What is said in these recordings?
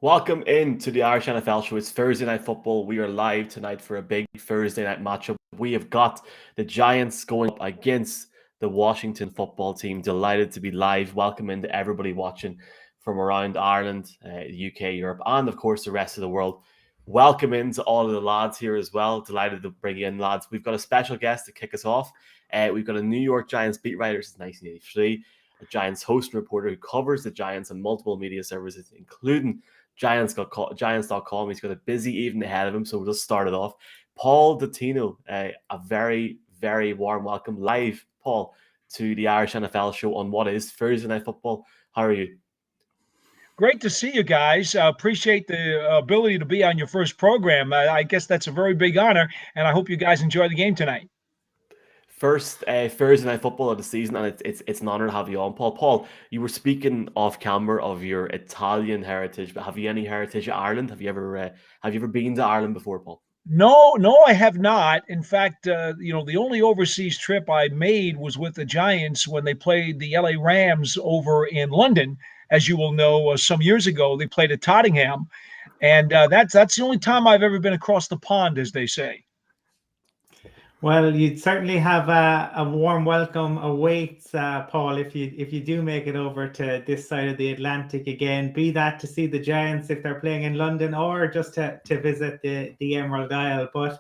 Welcome into the Irish NFL show. It's Thursday Night Football. We are live tonight for a big Thursday night matchup. We have got the Giants going up against the Washington football team. Delighted to be live. Welcome into everybody watching from around Ireland, UK, Europe, and of course the rest of the world. Welcome into all of the lads here as well. Delighted to bring in lads. We've got a special guest to kick us off. We've got a New York Giants beat writer since 1983, a Giants host and reporter who covers the Giants on multiple media services, including Giants.com. He's got a busy evening ahead of him, so we'll just start it off. Paul Dottino, a very, very warm welcome live, Paul, to the Irish NFL show on what is Thursday Night Football. How are you? Great to see you guys. Appreciate the ability to be on your first program. I guess that's a very big honor, and I hope you guys enjoy the game tonight. First Thursday Night Football of the season, and it's an honor to have you on, Paul. Paul, you were speaking off camera of your Italian heritage, but have you any heritage in Ireland? Have you ever been to Ireland before, Paul? No, I have not. In fact, the only overseas trip I made was with the Giants when they played the LA Rams over in London. As you will know, some years ago they played at Tottenham, and that's the only time I've ever been across the pond, as they say. Well, you'd certainly have a warm welcome awaits, Paul, if you do make it over to this side of the Atlantic again, be that to see the Giants if they're playing in London or just to visit the Emerald Isle. But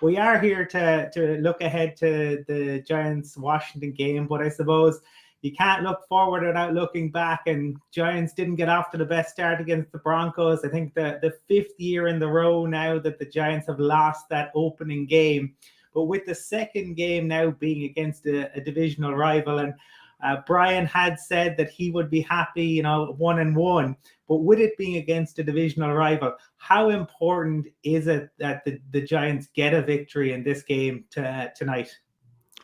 we are here to look ahead to the Giants-Washington game, but I suppose you can't look forward without looking back, and Giants didn't get off to the best start against the Broncos. I think the fifth year in the row now that the Giants have lost that opening game. But with the second game now being against a divisional rival, and Brian had said that he would be happy, 1-1. But with it being against a divisional rival, how important is it that the Giants get a victory in this game tonight?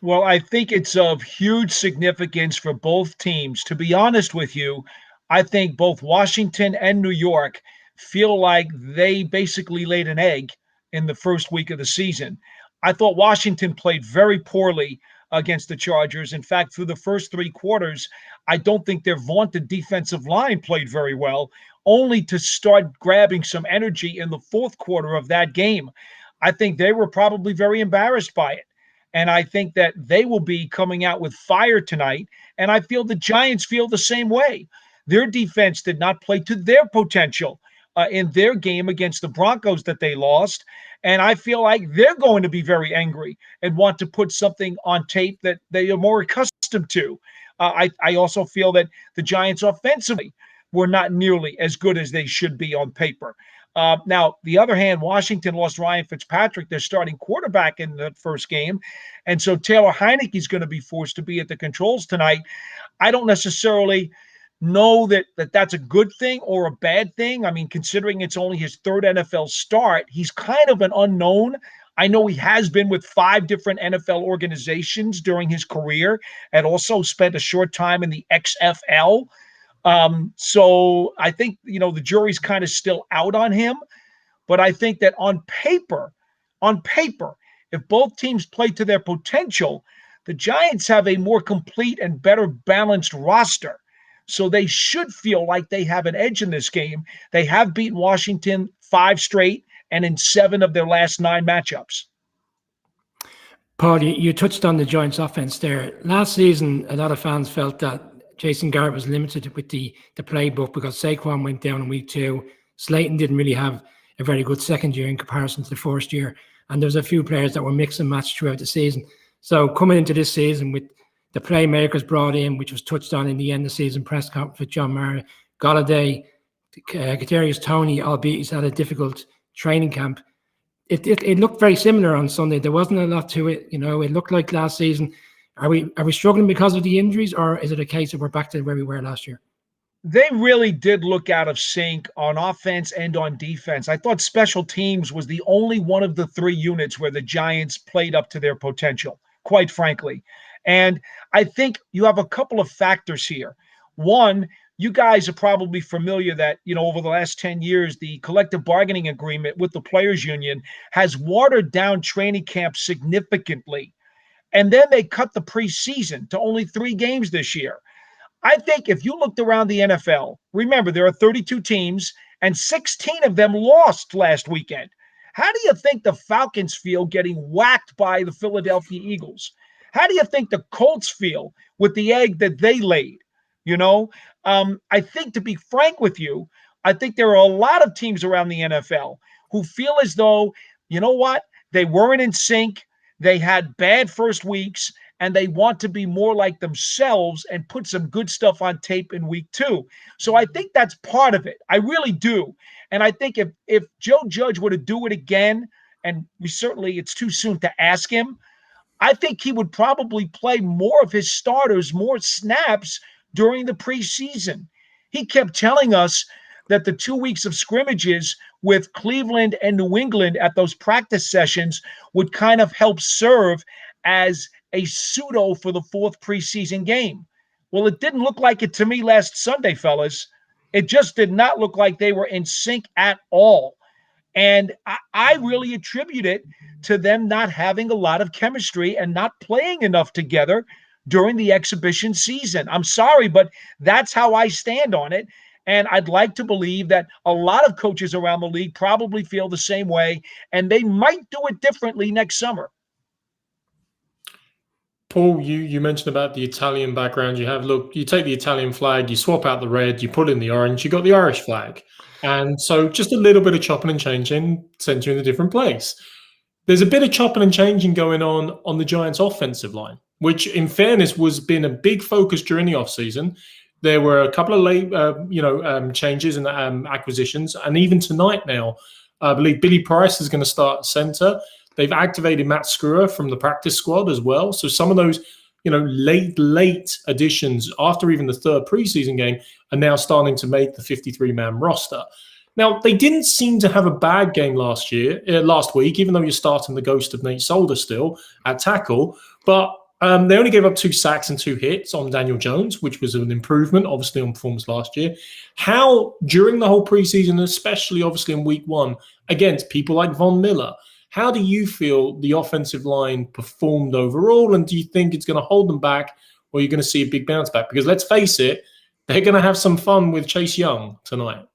Well, I think it's of huge significance for both teams. To be honest with you, I think both Washington and New York feel like they basically laid an egg in the first week of the season. I thought Washington played very poorly against the Chargers. In fact, through the first three quarters, I don't think their vaunted defensive line played very well, only to start grabbing some energy in the fourth quarter of that game. I think they were probably very embarrassed by it. And I think that they will be coming out with fire tonight. And I feel the Giants feel the same way. Their defense did not play to their potential in their game against the Broncos that they lost. And I feel like they're going to be very angry and want to put something on tape that they are more accustomed to. I also feel that the Giants offensively were not nearly as good as they should be on paper. Now, the other hand, Washington lost Ryan Fitzpatrick, their starting quarterback, in the first game. And so Taylor Heineke is going to be forced to be at the controls tonight. I don't necessarily know that that's a good thing or a bad thing. I mean, considering it's only his third NFL start, he's kind of an unknown. I know he has been with 5 different NFL organizations during his career and also spent a short time in the XFL. So I think, the jury's kind of still out on him. But I think that on paper, if both teams play to their potential, the Giants have a more complete and better balanced roster. So they should feel like they have an edge in this game. They have beaten Washington 5 straight and in 7 of their last 9 matchups. Paul, you touched on the Giants offense there. Last season, a lot of fans felt that Jason Garrett was limited with the playbook because Saquon went down in week 2. Slayton didn't really have a very good second year in comparison to the first year. And there was a few players that were mix and match throughout the season. So coming into this season with the playmakers brought in, which was touched on in the end of the season press conference with John Mara, Golladay, Kadarius Toney, albeit he's had a difficult training camp. It looked very similar on Sunday. There wasn't a lot to it. It looked like last season. Are we struggling because of the injuries, or is it a case that we're back to where we were last year? They really did look out of sync on offense and on defense. I thought special teams was the only one of the 3 units where the Giants played up to their potential, quite frankly. And I think you have a couple of factors here. One, you guys are probably familiar that, over the last 10 years, the collective bargaining agreement with the players union has watered down training camp significantly. And then they cut the preseason to only 3 games this year. I think if you looked around the NFL, remember there are 32 teams and 16 of them lost last weekend. How do you think the Falcons feel getting whacked by the Philadelphia Eagles? How do you think the Colts feel with the egg that they laid? You know, I think, to be frank with you, I think there are a lot of teams around the NFL who feel as though, you know what, they weren't in sync. They had bad first weeks, and they want to be more like themselves and put some good stuff on tape in week 2. So I think that's part of it. I really do. And I think if Joe Judge were to do it again, and it's too soon to ask him, I think he would probably play more of his starters, more snaps during the preseason. He kept telling us that the 2 weeks of scrimmages with Cleveland and New England at those practice sessions would kind of help serve as a pseudo for the 4th preseason game. Well, it didn't look like it to me last Sunday, fellas. It just did not look like they were in sync at all. And I really attribute it to them not having a lot of chemistry and not playing enough together during the exhibition season. I'm sorry, but that's how I stand on it. And I'd like to believe that a lot of coaches around the league probably feel the same way, and they might do it differently next summer. Paul, you mentioned about the Italian background you have. Look, you take the Italian flag, you swap out the red, you put in the orange, you got the Irish flag. And so just a little bit of chopping and changing sends you in a different place. There's a bit of chopping and changing going on the Giants' offensive line, which in fairness was been a big focus during the offseason. There were a couple of late changes and acquisitions. And even tonight now, I believe Billy Price is going to start center. They've activated Matt Skura from the practice squad as well. So some of those, late additions after even the 3rd preseason game are now starting to make the 53-man roster. Now, they didn't seem to have a bad game last week, even though you're starting the ghost of Nate Solder still at tackle. But they only gave up 2 sacks and 2 hits on Daniel Jones, which was an improvement, obviously, on performance last year. How, during the whole preseason, especially obviously in week 1, against people like Von Miller, how do you feel the offensive line performed overall? And do you think it's going to hold them back, or you're going to see a big bounce back? Because let's face it, they're going to have some fun with Chase Young tonight.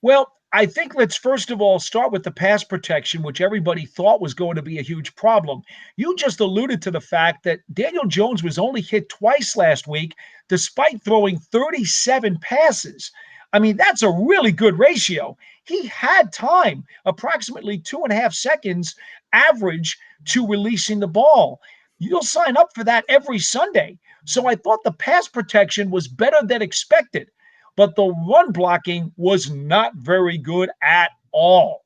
Well, I think let's first of all start with the pass protection, which everybody thought was going to be a huge problem. You just alluded to the fact that Daniel Jones was only hit twice last week, despite throwing 37 passes. I mean, that's a really good ratio. He had time, approximately 2.5 seconds average to releasing the ball. You'll sign up for that every Sunday. So I thought the pass protection was better than expected, but the run blocking was not very good at all.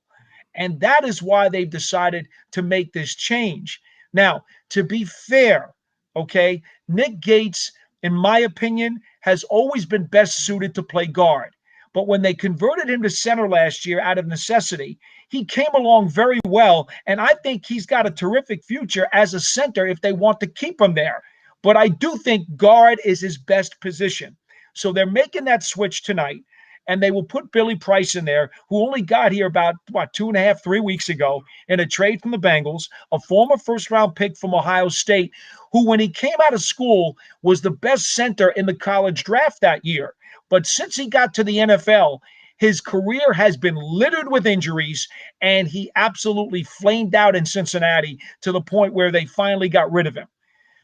And that is why they've decided to make this change. Now, to be fair, okay, Nick Gates, in my opinion, has always been best suited to play guard. But when they converted him to center last year out of necessity, he came along very well. And I think he's got a terrific future as a center if they want to keep him there. But I do think guard is his best position. So they're making that switch tonight. And they will put Billy Price in there, who only got here about, 2.5, 3 weeks ago in a trade from the Bengals, a former first-round pick from Ohio State, who, when he came out of school, was the best center in the college draft that year. But since he got to the NFL, his career has been littered with injuries, and he absolutely flamed out in Cincinnati to the point where they finally got rid of him.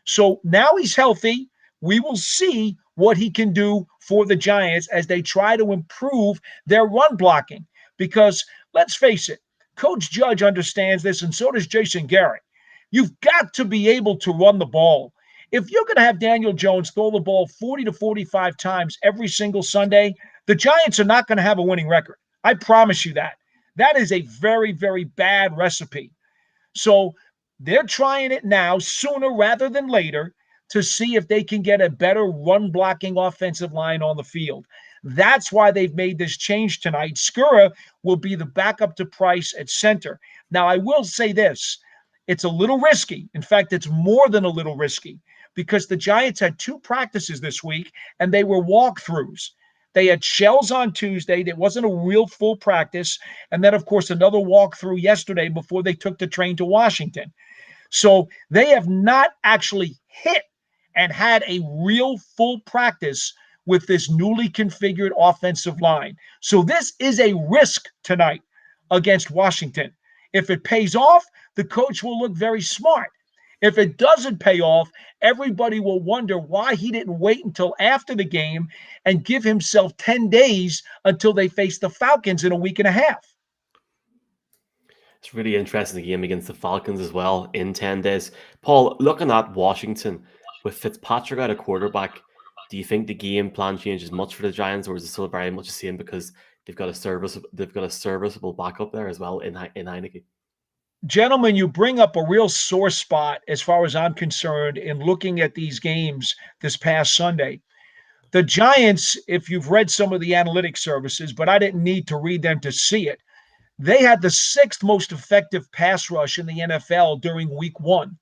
So now he's healthy. We will see what he can do for the Giants as they try to improve their run blocking. Because let's face it, Coach Judge understands this, and so does Jason Garrett. You've got to be able to run the ball. If you're going to have Daniel Jones throw the ball 40 to 45 times every single Sunday, the Giants are not going to have a winning record. I promise you that. That is a very, very bad recipe. So they're trying it now, sooner rather than later, to see if they can get a better run-blocking offensive line on the field. That's why they've made this change tonight. Skura will be the backup to Price at center. Now, I will say this. It's a little risky. In fact, it's more than a little risky, because the Giants had 2 practices this week, and they were walkthroughs. They had shells on Tuesday. There wasn't a real full practice. And then, of course, another walkthrough yesterday before they took the train to Washington. So they have not actually hit and had a real full practice with this newly configured offensive line. So this is a risk tonight against Washington. If it pays off, the coach will look very smart. If it doesn't pay off, everybody will wonder why he didn't wait until after the game and give himself 10 days until they face the Falcons in a week and a half. It's really interesting, the game against the Falcons as well in 10 days. Paul, looking at Washington with Fitzpatrick out of quarterback, do you think the game plan changes much for the Giants, or is it still very much the same because they've got a serviceable backup there as well in Heineke? Gentlemen, you bring up a real sore spot as far as I'm concerned in looking at these games this past Sunday. The Giants, if you've read some of the analytics services, but I didn't need to read them to see it, they had the 6th most effective pass rush in the NFL during week 1.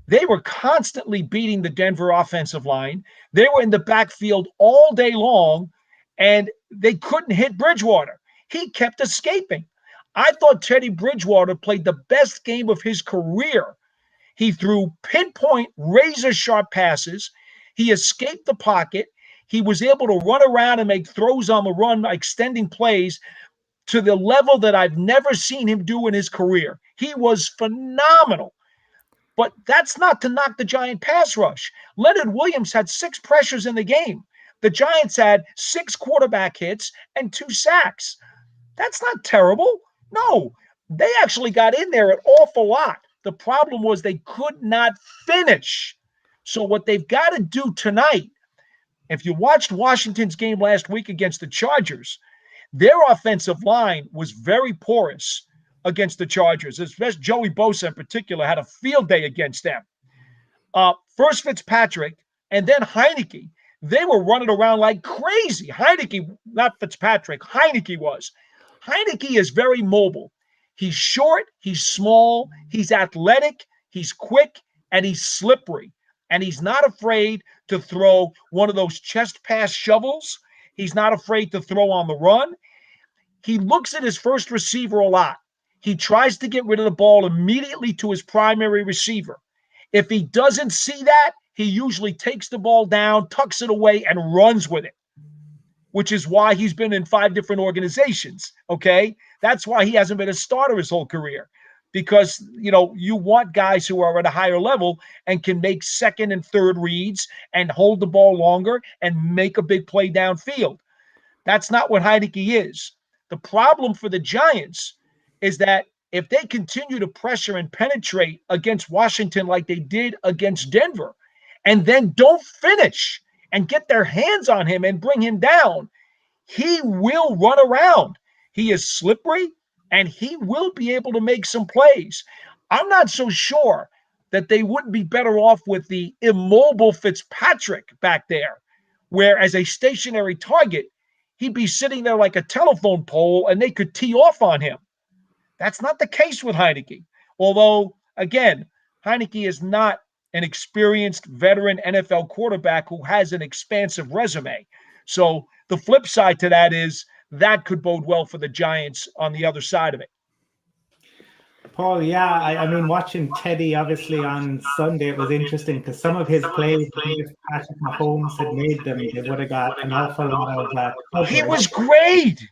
They were constantly beating the Denver offensive line. They were in the backfield all day long, and they couldn't hit Bridgewater. He kept escaping. I thought Teddy Bridgewater played the best game of his career. He threw pinpoint, razor-sharp passes. He escaped the pocket. He was able to run around and make throws on the run, extending plays to the level that I've never seen him do in his career. He was phenomenal. But that's not to knock the Giant pass rush. Leonard Williams had 6 pressures in the game. The Giants had 6 quarterback hits and 2 sacks. That's not terrible. No, they actually got in there an awful lot. The problem was they could not finish. So what they've got to do tonight, if you watched Washington's game last week against the Chargers, their offensive line was very porous against the Chargers. Especially Joey Bosa in particular had a field day against them. First Fitzpatrick and then Heineke. They were running around like crazy. Heineke, not Fitzpatrick, Heineke was. Heineke is very mobile. He's short, he's small, he's athletic, he's quick, and he's slippery. And he's not afraid to throw one of those chest pass shovels. He's not afraid to throw on the run. He looks at his first receiver a lot. He tries to get rid of the ball immediately to his primary receiver. If he doesn't see that, he usually takes the ball down, tucks it away, and runs with it, which is why he's been in 5 different organizations, okay? That's why he hasn't been a starter his whole career, because, you want guys who are at a higher level and can make second and third reads and hold the ball longer and make a big play downfield. That's not what Heineke is. The problem for the Giants is that if they continue to pressure and penetrate against Washington like they did against Denver, and then don't finish and get their hands on him and bring him down, he will run around. He is slippery, and he will be able to make some plays. I'm not so sure that they wouldn't be better off with the immobile Fitzpatrick back there, where as a stationary target, he'd be sitting there like a telephone pole and they could tee off on him. That's not the case with Heineke. Although, again, Heineke is not an experienced veteran NFL quarterback who has an expansive resume. So the flip side to that is that could bode well for the Giants on the other side of it. Paul, yeah, I mean, watching Teddy obviously on Sunday, it was interesting because some of his plays, if Patrick Mahomes had made them, they would have got an awful lot of he was great.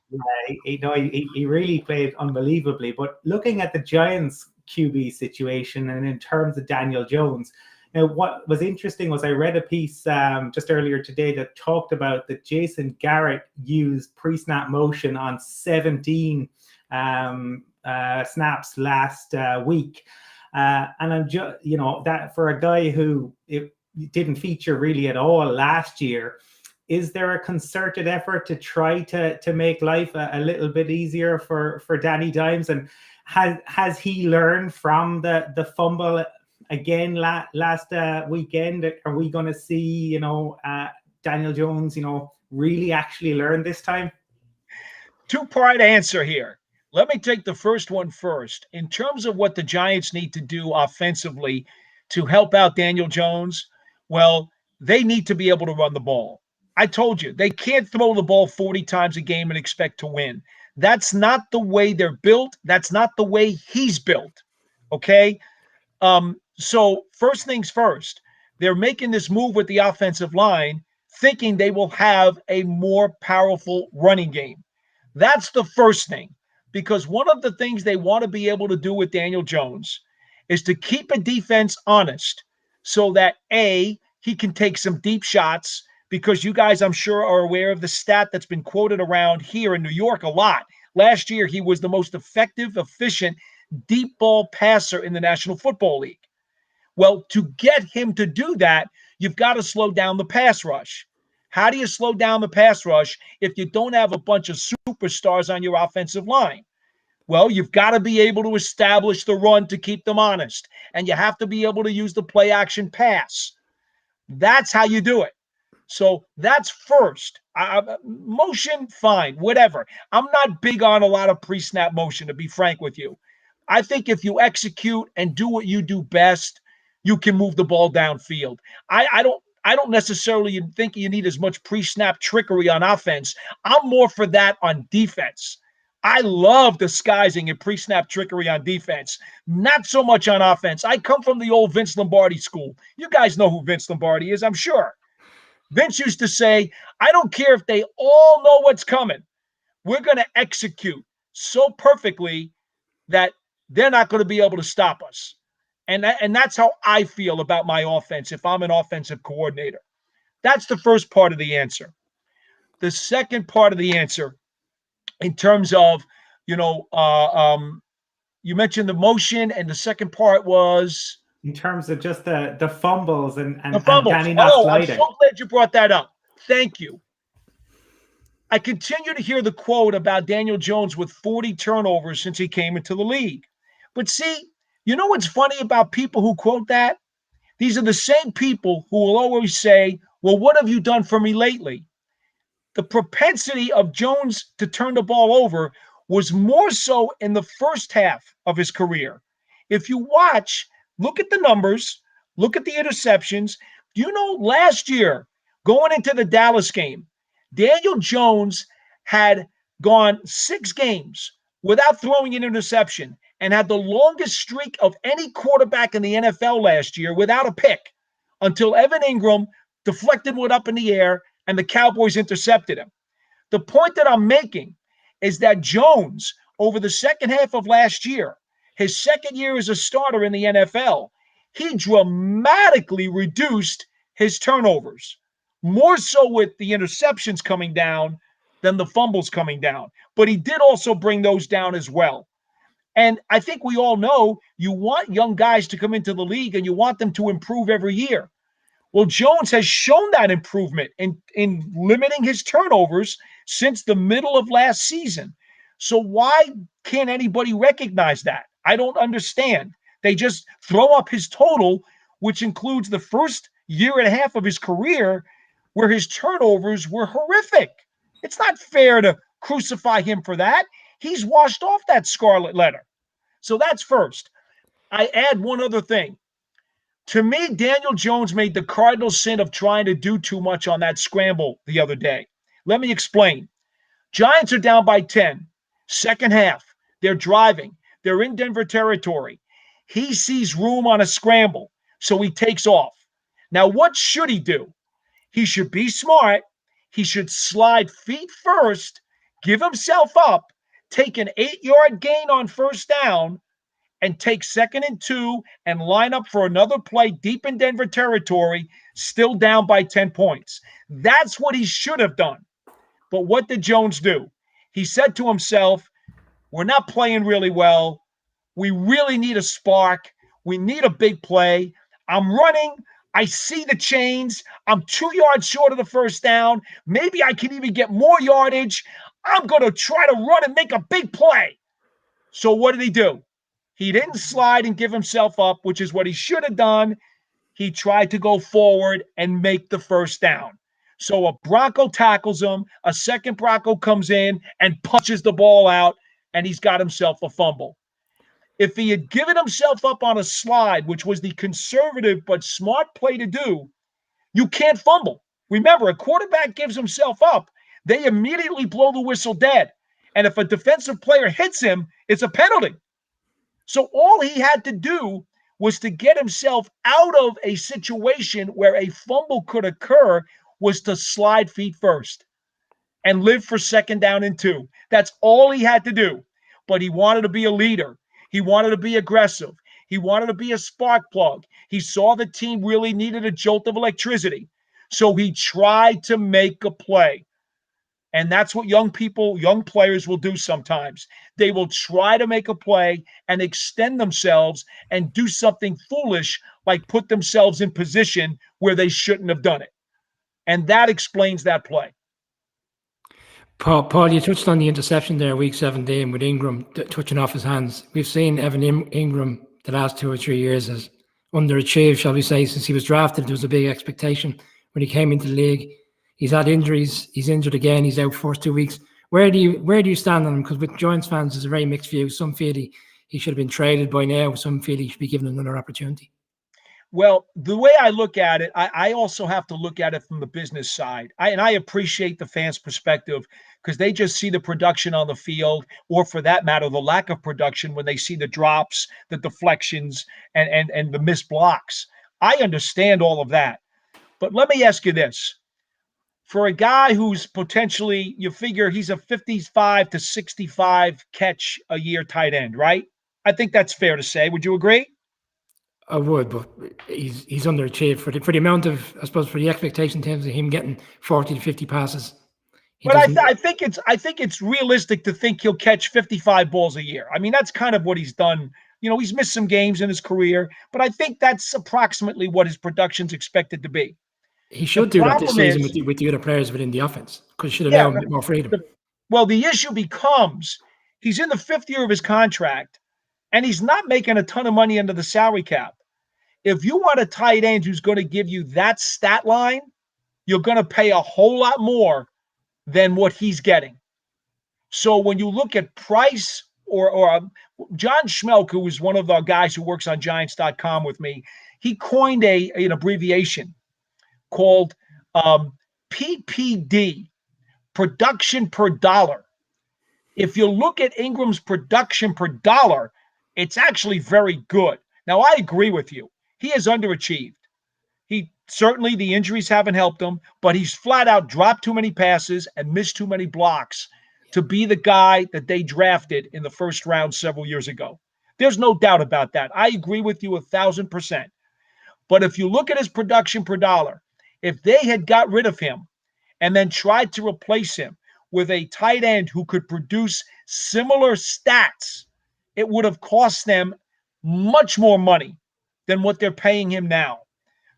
He really played unbelievably. But looking at the Giants QB situation and in terms of Daniel Jones, what was interesting was I read a piece just earlier today that talked about that Jason Garrett used pre-snap motion on 17 snaps last week, and I'm just that for a guy who it didn't feature really at all last year, is there a concerted effort to try to make life a little bit easier for Danny Dimes, and has he learned from the fumble again last weekend? Are we going to see Daniel Jones really actually learn this time? 2-part answer here. Let me take the first one first. In terms of what the Giants need to do offensively to help out Daniel Jones, well, they need to be able to run the ball. I told you, they can't throw the ball 40 times a game and expect to win. That's not the way they're built. That's not the way he's built, okay? So first things first, they're making this move with the offensive line thinking they will have a more powerful running game. That's the first thing, because one of the things they want to be able to do with Daniel Jones is to keep a defense honest so that, A, he can take some deep shots, because you guys, I'm sure, are aware of the stat that's been quoted around here in New York a lot. Last year, he was the most effective, efficient, deep ball passer in the National Football League. Well, to get him to do that, you've got to slow down the pass rush. How do you slow down the pass rush if you don't have a bunch of superstars on your offensive line? Well, you've got to be able to establish the run to keep them honest, and you have to be able to use the play action pass. That's how you do it. So that's first. Motion, fine, whatever. I'm not big on a lot of pre-snap motion, to be frank with you. I think if you execute and do what you do best, you can move the ball downfield. I don't necessarily think you need as much pre-snap trickery on offense. I'm more for that on defense. I love disguising and pre-snap trickery on defense, not so much on offense. I come from the old Vince Lombardi school. You guys know who Vince Lombardi is, I'm sure. Vince used to say, I don't care if they all know what's coming. We're going to execute so perfectly that they're not going to be able to stop us. And that's how I feel about my offense if I'm an offensive coordinator. That's the first part of the answer. The second part of the answer, in terms of, you mentioned the motion, and the second part was in terms of just the fumbles and the fumbles. Danny not sliding. I'm so glad you brought that up. Thank you. I continue to hear the quote about Daniel Jones with 40 turnovers since he came into the league. But see, you know what's funny about people who quote that? These are the same people who will always say, well, what have you done for me lately? The propensity of Jones to turn the ball over was more so in the first half of his career. If you watch, look at the numbers, look at the interceptions. Last year, going into the Dallas game, Daniel Jones had gone 6 games without throwing an interception and had the longest streak of any quarterback in the NFL last year without a pick, until Evan Ingram deflected one up in the air and the Cowboys intercepted him. The point that I'm making is that Jones, over the second half of last year, his second year as a starter in the NFL, he dramatically reduced his turnovers, more so with the interceptions coming down than the fumbles coming down. But he did also bring those down as well. And I think we all know you want young guys to come into the league and you want them to improve every year. Well, Jones has shown that improvement in limiting his turnovers since the middle of last season. So why can't anybody recognize that? I don't understand. They just throw up his total, which includes the first year and a half of his career where his turnovers were horrific. It's not fair to crucify him for that. He's washed off that scarlet letter. So that's first. I add one other thing. To me, Daniel Jones made the cardinal sin of trying to do too much on that scramble the other day. Let me explain. Giants are down by 10. Second half. They're driving. They're in Denver territory. He sees room on a scramble, so he takes off. Now, what should he do? He should be smart. He should slide feet first, give himself up, take an 8-yard gain on first down, and take 2nd and 2 and line up for another play deep in Denver territory, still down by 10 points. That's what he should have done. But what did Jones do? He said to himself, we're not playing really well. We really need a spark. We need a big play. I'm running. I see the chains. I'm 2 yards short of the first down. Maybe I can even get more yardage. I'm going to try to run and make a big play. So what did he do? He didn't slide and give himself up, which is what he should have done. He tried to go forward and make the first down. So a Bronco tackles him, a second Bronco comes in and punches the ball out, and he's got himself a fumble. If he had given himself up on a slide, which was the conservative but smart play to do, you can't fumble. Remember, a quarterback gives himself up, they immediately blow the whistle dead. And if a defensive player hits him, it's a penalty. So all he had to do was to get himself out of a situation where a fumble could occur was to slide feet first and live for second down and 2. That's all he had to do. But he wanted to be a leader. He wanted to be aggressive. He wanted to be a spark plug. He saw the team really needed a jolt of electricity. So he tried to make a play. And that's what young players will do sometimes. They will try to make a play and extend themselves and do something foolish, like put themselves in position where they shouldn't have done it. And that explains that play. Paul, you touched on the interception there, week 17, with Ingram touching off his hands. We've seen Evan Ingram the last 2 or 3 years as underachieved, shall we say, since he was drafted. There was a big expectation when he came into the league. He's had injuries. He's injured again. He's out first 2 weeks. Where do you stand on him? Because with Giants fans, there's a very mixed view. Some feel he should have been traded by now. Some feel he should be given another opportunity. Well, the way I look at it, I also have to look at it from the business side. I appreciate the fans' perspective because they just see the production on the field, or for that matter, the lack of production when they see the drops, the deflections, and the missed blocks. I understand all of that. But let me ask you this. For a guy who's potentially, you figure he's a 55 to 65 catch a year tight end, right? I think that's fair to say. Would you agree? I would, but he's underachieved for the amount of, I suppose, for the expectation in terms of him getting 40 to 50 passes. But I think it's realistic to think he'll catch 55 balls a year. I mean, that's kind of what he's done. You know, he's missed some games in his career, but I think that's approximately what his production's expected to be. He should do that this season with the other players within the offense, because he should allow him a bit more freedom. Well, the issue becomes he's in the 5th year of his contract, and he's not making a ton of money under the salary cap. If you want a tight end who's going to give you that stat line, you're going to pay a whole lot more than what he's getting. So when you look at price or John Schmelk, who is one of our guys who works on Giants.com with me, he coined an abbreviation called PPD, production per dollar. If you look at Ingram's production per dollar, it's actually very good. Now, I agree with you. He has underachieved. Certainly the injuries haven't helped him, but he's flat out dropped too many passes and missed too many blocks to be the guy that they drafted in the first round several years ago. There's no doubt about that. I agree with you 1,000%. But if you look at his production per dollar, if they had got rid of him and then tried to replace him with a tight end who could produce similar stats, it would have cost them much more money than what they're paying him now.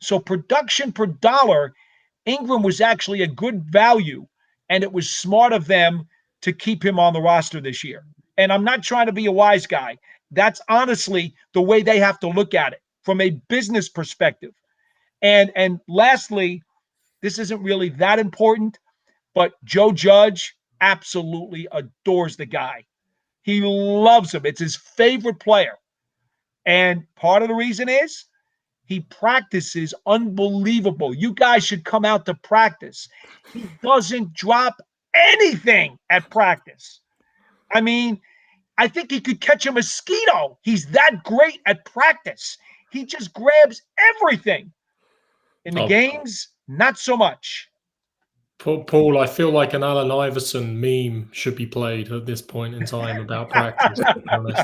So production per dollar, Ingram was actually a good value, and it was smart of them to keep him on the roster this year. And I'm not trying to be a wise guy. That's honestly the way they have to look at it from a business perspective. And lastly, this isn't really that important, but Joe Judge absolutely adores the guy. He loves him. It's his favorite player. And part of the reason is he practices unbelievable. You guys should come out to practice. He doesn't drop anything at practice. I mean, I think he could catch a mosquito. He's that great at practice. He just grabs everything. In the games, not so much. Paul, I feel like an Allen Iverson meme should be played at this point in time about practice, to be honest.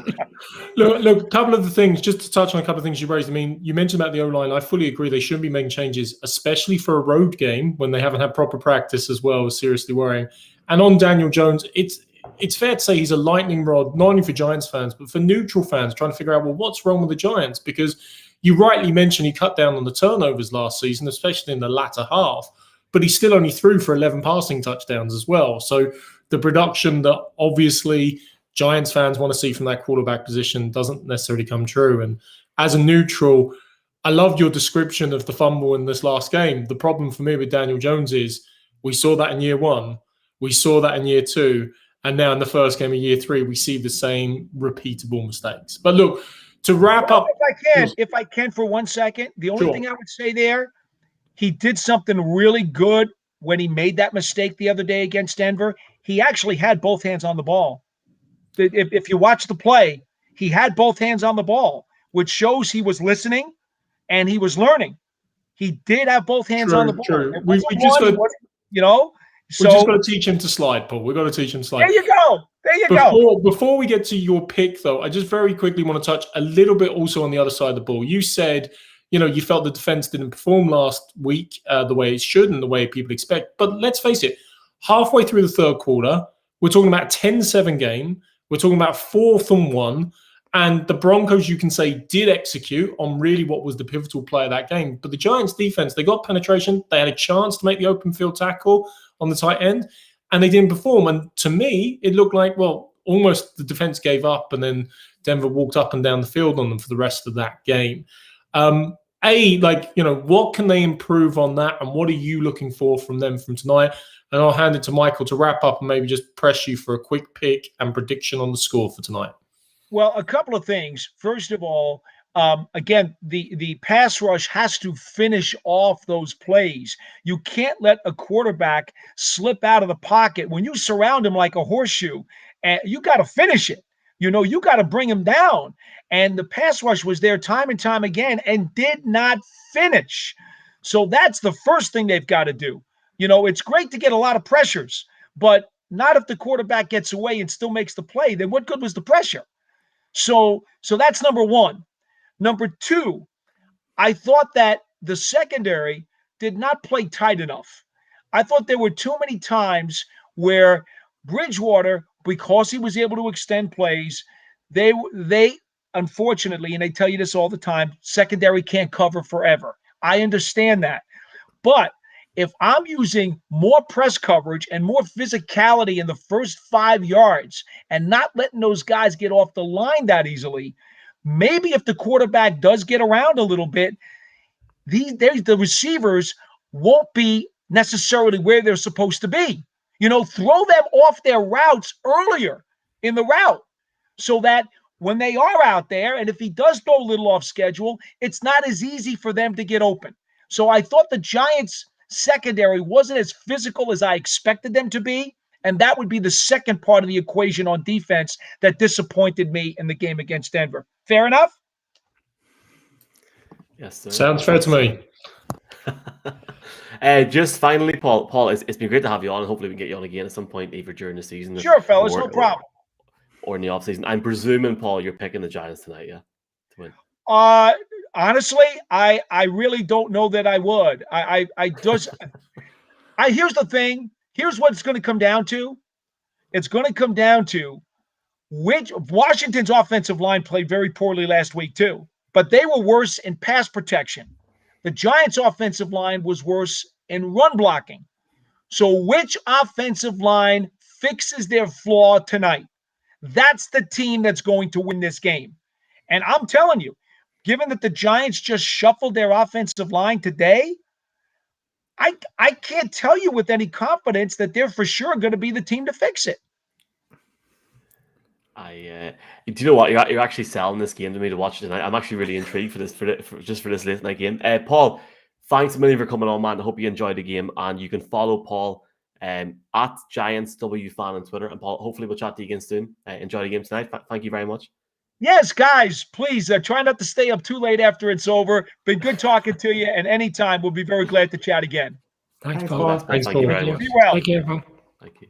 Look, a couple of the things, just to touch on a couple of things you raised. I mean, you mentioned about the O-line. I fully agree. They shouldn't be making changes, especially for a road game when they haven't had proper practice as well, is seriously worrying. And on Daniel Jones, it's fair to say he's a lightning rod, not only for Giants fans, but for neutral fans trying to figure out, well, what's wrong with the Giants? Because you rightly mentioned he cut down on the turnovers last season, especially in the latter half. But he still only threw for 11 passing touchdowns as well. So the production that obviously Giants fans want to see from that quarterback position doesn't necessarily come true. And as a neutral, I loved your description of the fumble in this last game. The problem for me with Daniel Jones is we saw that in year 1. We saw that in year 2. And now in the first game of year 3, we see the same repeatable mistakes. But look, to wrap up. If I can for 1 second, the only thing I would say there, he did something really good when he made that mistake the other day against Denver. He actually had both hands on the ball. If you watch the play, he had both hands on the ball, which shows he was listening and he was learning. He did have both hands on the ball. True. It We wasn't just one, got, you know. we just So got to teach him to slide, Paul. We've got to teach him to slide. there you go. There you go. Before we get to your pick, though, I just very quickly want to touch a little bit also on the other side of the ball. You said, you felt the defense didn't perform last week the way it should and the way people expect. But let's face it, halfway through the third quarter, we're talking about 10-7 game. We're talking about 4th and 1. And the Broncos, you can say, did execute on really what was the pivotal play of that game. But the Giants defense, they got penetration. They had a chance to make the open field tackle on the tight end, and they didn't perform. And to me, it looked like, well, almost the defense gave up, and then Denver walked up and down the field on them for the rest of that game. What can they improve on that, and what are you looking for from them from tonight? And I'll hand it to Michael to wrap up and maybe just press you for a quick pick and prediction on the score for tonight. Well, a couple of things. First of all, again, the pass rush has to finish off those plays. You can't let a quarterback slip out of the pocket. When you surround him like a horseshoe, you got to finish it. You got to bring him down. And the pass rush was there time and time again and did not finish. So that's the first thing they've got to do. It's great to get a lot of pressures, but not if the quarterback gets away and still makes the play. Then what good was the pressure? So that's number one. Number two, I thought that the secondary did not play tight enough. I thought there were too many times where Bridgewater, because he was able to extend plays, they unfortunately, and they tell you this all the time, secondary can't cover forever. I understand that. But if I'm using more press coverage and more physicality in the first 5 yards and not letting those guys get off the line that easily, maybe if the quarterback does get around a little bit, the receivers won't be necessarily where they're supposed to be. Throw them off their routes earlier in the route so that when they are out there, and if he does throw a little off schedule, it's not as easy for them to get open. So I thought the Giants' secondary wasn't as physical as I expected them to be, and that would be the second part of the equation on defense that disappointed me in the game against Denver. Fair enough? Yes, sir. Sounds fair to me. Just finally, Paul, it's been great to have you on, and hopefully we can get you on again at some point, either during the season. Sure, fellas, no problem. Or in the offseason. I'm presuming, Paul, you're picking the Giants tonight, yeah? To win. Honestly, I really don't know that I would. Here's the thing. Here's what it's going to come down to. It's going to come down to which Washington's offensive line played very poorly last week too, but they were worse in pass protection. The Giants' offensive line was worse in run blocking. So which offensive line fixes their flaw tonight? That's the team that's going to win this game. And I'm telling you, given that the Giants just shuffled their offensive line today, I can't tell you with any confidence that they're for sure going to be the team to fix it. Do you know what? You're actually selling this game to me to watch tonight. I'm actually really intrigued for this late night game. Paul, thanks a million for coming on, man. I hope you enjoyed the game, and you can follow Paul at GiantsWFan on Twitter. And Paul, hopefully we'll chat to you again soon. Enjoy the game tonight. Thank you very much. Yes, guys, please try not to stay up too late after it's over. Been good talking to you, and anytime we'll be very glad to chat again. Thanks, Paul. Thank you very much. Be well. Thank you, Paul. Thank you.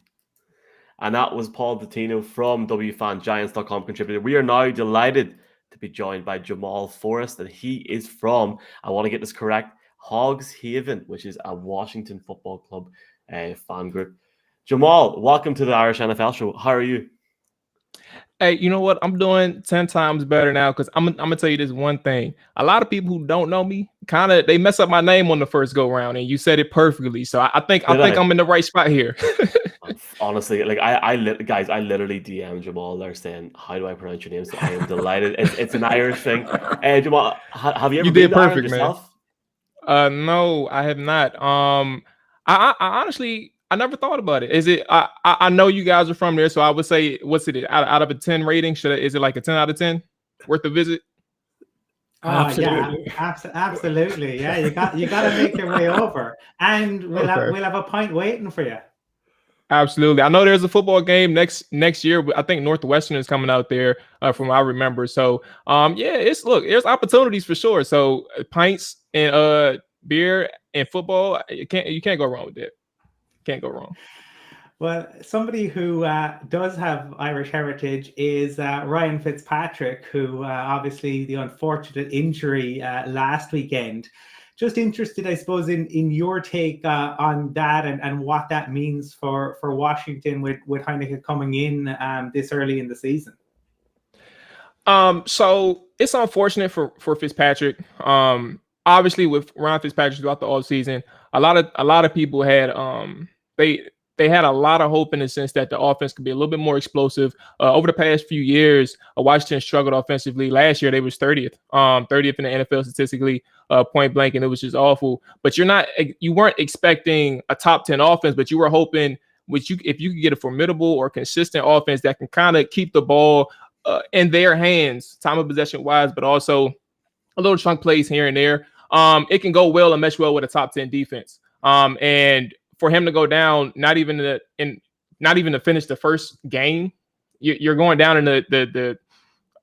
And that was Paul Dottino from WFanGiants.com contributor. We are now delighted to be joined by Jamal Forrest, and he is from, I want to get this correct, Hogs Haven, which is a Washington Football Club fan group. Jamal, welcome to the Irish NFL Show. How are you? Hey, you know what? I'm doing 10 times better now because I'm gonna tell you this one thing. A lot of people who don't know me, they mess up my name on the first go round, and you said it perfectly. So I think I'm in the right spot here. Honestly, like I literally DM Jamal there saying, "How do I pronounce your name?" So I am delighted. It's an Irish thing. Jamal, have you ever been to Ireland yourself? No, I have not. I honestly, I never thought about it. Is it? I know you guys are from there, so I would say, what's it out of a 10 rating? Is it like a 10 out of 10 worth a visit? Absolutely. Yeah, absolutely. Yeah, you got to make your way over, and we'll have a pint waiting for you. Absolutely. I know there's a football game next year. I think Northwestern is coming out there, from what I remember. So, there's opportunities for sure. So pints and beer, and football, you can't go wrong with that. Can't go wrong. Well, somebody who does have Irish heritage is Ryan Fitzpatrick, who obviously the unfortunate injury last weekend. Just interested, I suppose, in your take on that and what that means for Washington with Heineke coming in this early in the season. So it's unfortunate for Fitzpatrick. Obviously with Ryan Fitzpatrick throughout the offseason, a lot of people had they had a lot of hope in the sense that the offense could be a little bit more explosive. Over the past few years, Washington struggled offensively. Last year, they was 30th in the NFL statistically, point blank, and it was just awful. But you weren't expecting a top 10 offense, but you were hoping if you could get a formidable or consistent offense that can kind of keep the ball in their hands, time of possession wise, but also a little chunk plays here and there. It can go well and mesh well with a top 10 defense. And for him to go down, not even to finish the first game, you're going down in the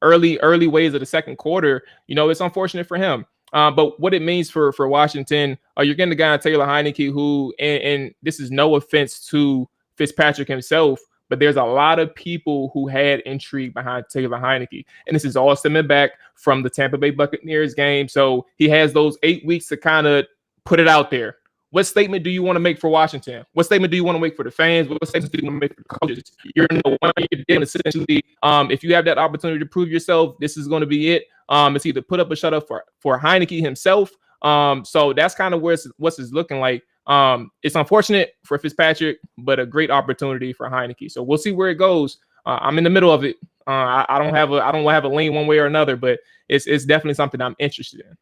early ways of the second quarter. It's unfortunate for him. But what it means for Washington, you're getting the guy Taylor Heineke, who, and this is no offense to Fitzpatrick himself, but there's a lot of people who had intrigue behind Taylor Heineke. And this is all stemming back from the Tampa Bay Buccaneers game. So he has those 8 weeks to kind of put it out there. What statement do you want to make for Washington? What statement do you want to make for the fans? What statement do you want to make for the coaches? You're in the 1 year deal, essentially. If you have that opportunity to prove yourself, this is going to be it. It's either put up or shut up for Heineke himself. So that's kind of what's looking like. It's unfortunate for Fitzpatrick, but a great opportunity for Heineke. So we'll see where it goes. I'm in the middle of it. I don't have a lean one way or another, but it's definitely something I'm interested in.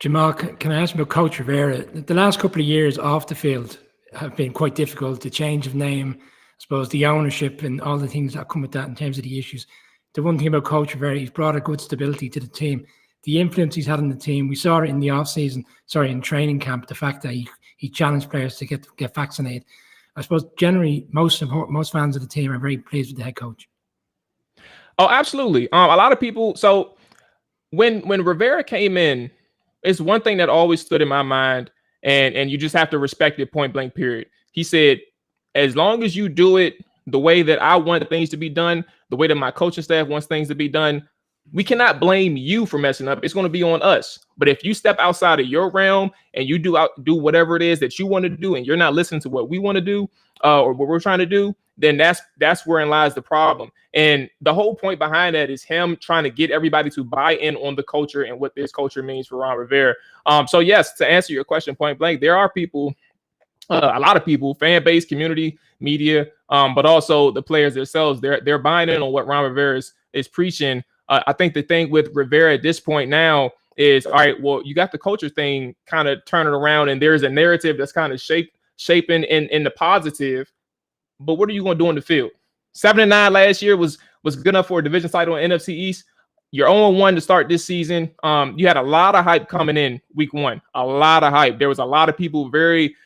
Jamal, can I ask about Coach Rivera? The last couple of years off the field have been quite difficult. The change of name, I suppose, the ownership and all the things that come with that in terms of the issues. The one thing about Coach Rivera, he's brought a good stability to the team. The influence he's had on the team, we saw it in the in training camp, the fact that he challenged players to get vaccinated. I suppose generally most fans of the team are very pleased with the head coach. Oh, absolutely. A lot of people. So when Rivera came in, it's one thing that always stood in my mind, and you just have to respect it, point blank, period. He said, as long as you do it the way that I want things to be done, the way that my coaching staff wants things to be done, we cannot blame you for messing up. It's going to be on us. But if you step outside of your realm and you do whatever it is that you want to do, and you're not listening to what we want to do or what we're trying to do, then that's wherein lies the problem. And the whole point behind that is him trying to get everybody to buy in on the culture and what this culture means for Ron Rivera. So yes, to answer your question point blank, there are people, a lot of people, fan base, community, media, but also the players themselves. They're buying in on what Ron Rivera is preaching. I think the thing with Rivera at this point now is, all right, well, you got the culture thing kind of turning around, and there's a narrative that's kind of shaping in the positive. But what are you going to do in the field? 7-9 last year was good enough for a division title in NFC East. You're 0-1 to start this season. You had a lot of hype coming in week one. A lot of hype. There was a lot of people very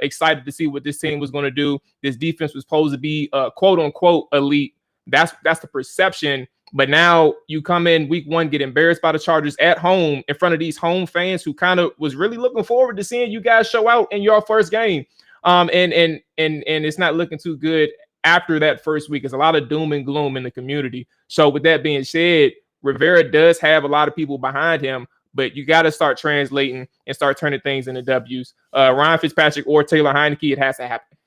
excited to see what this team was going to do. This defense was supposed to be quote unquote elite. That's the perception. But now you come in week one, get embarrassed by the Chargers at home in front of these home fans who kind of was really looking forward to seeing you guys show out in your first game. And it's not looking too good after that first week. There's a lot of doom and gloom in the community. So with that being said, Rivera does have a lot of people behind him, but you got to start translating and start turning things into W's. Ryan Fitzpatrick or Taylor Heineke, it has to happen.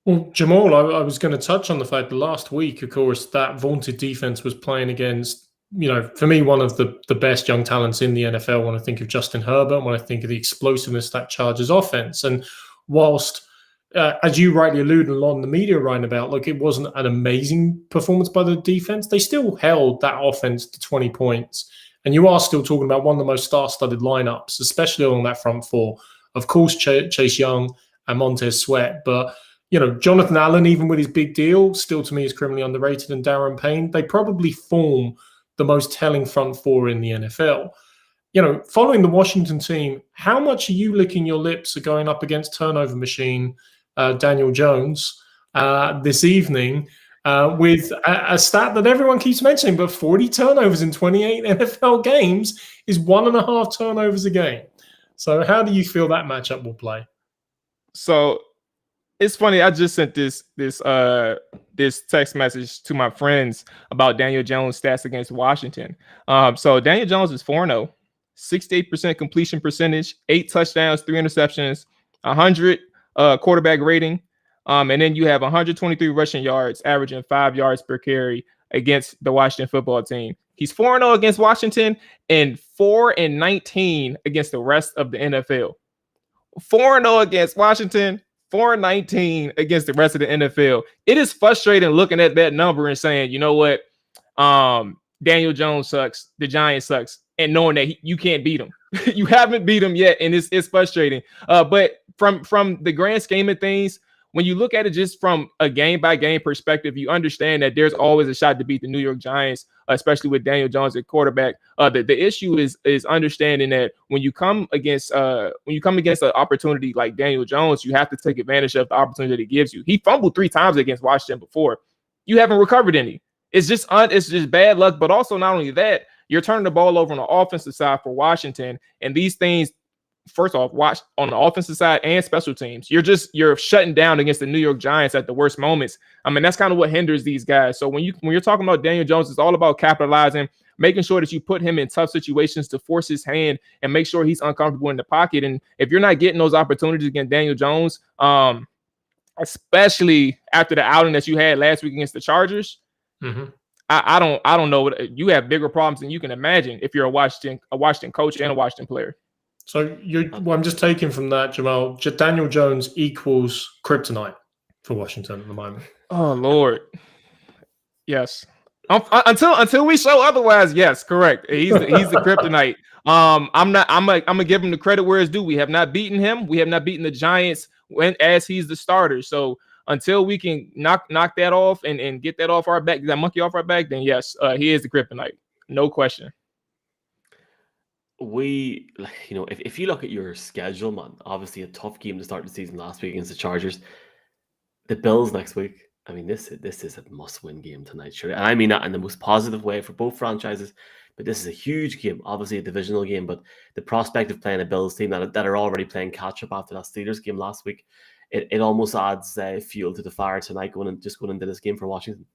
Well, Jamal, I was going to touch on the fact that last week, of course, that vaunted defense was playing against, for me, one of the best young talents in the NFL when I think of Justin Herbert, when I think of the explosiveness that Chargers offense. And whilst, as you rightly alluded on the media writing about, look, it wasn't an amazing performance by the defense, they still held that offense to 20 points. And you are still talking about one of the most star-studded lineups, especially along that front four. Of course, Chase Young and Montez Sweat, but Jonathan Allen, even with his big deal, still to me is criminally underrated, and Darren Payne, they probably form the most telling front four in the NFL. Following the Washington team, how much are you licking your lips at going up against turnover machine Daniel Jones this evening? with a stat that everyone keeps mentioning, but 40 turnovers in 28 NFL games is 1.5 turnovers a game. So how do you feel that matchup will play? So it's funny. I just sent this text message to my friends about Daniel Jones' stats against Washington. So Daniel Jones is 4-0, 68% completion percentage, 8 touchdowns, 3 interceptions, 100 quarterback rating. And then you have 123 rushing yards, averaging 5 yards per carry against the Washington football team. He's 4-0 against Washington and 4-19 against the rest of the NFL. 4-0 against Washington, 4-19 against the rest of the NFL. It is frustrating looking at that number and saying, you know what, Daniel Jones sucks, the Giants sucks, and knowing that you can't beat them. You haven't beat them yet, and it's frustrating. But from the grand scheme of things, when you look at it just from a game-by-game perspective, you understand that there's always a shot to beat the New York Giants, especially with Daniel Jones at quarterback. The issue is understanding that when you come against an opportunity like Daniel Jones, you have to take advantage of the opportunity that it gives you. He fumbled 3 times against Washington before. You haven't recovered any. It's just bad luck. But also not only that, you're turning the ball over on the offensive side for Washington, and these things. First off, watch on the offensive side and special teams. You're shutting down against the New York Giants at the worst moments. I mean, that's kind of what hinders these guys. So when you're talking about Daniel Jones, it's all about capitalizing, making sure that you put him in tough situations to force his hand and make sure he's uncomfortable in the pocket. And if you're not getting those opportunities against Daniel Jones, especially after the outing that you had last week against the Chargers, I don't know. You have bigger problems than you can imagine if you're a Washington coach and a Washington player. So I'm just taking from that, Jamal, Daniel Jones equals kryptonite for Washington at the moment. Oh Lord, yes. Until we show otherwise, yes, correct. He's the kryptonite. I'm gonna give him the credit where it's due. We have not beaten him. We have not beaten the Giants as he's the starter. So until we can knock that off and get that off our back, that monkey off our back, then yes, he is the kryptonite, no question. If you look at your schedule, man, obviously a tough game to start the season last week against the Chargers. The Bills next week. I mean, this is a must-win game tonight, sure. And I mean that in the most positive way for both franchises. But this is a huge game, obviously a divisional game. But the prospect of playing a Bills team that are already playing catch-up after that Steelers game last week, it almost adds fuel to the fire tonight going into this game for Washington.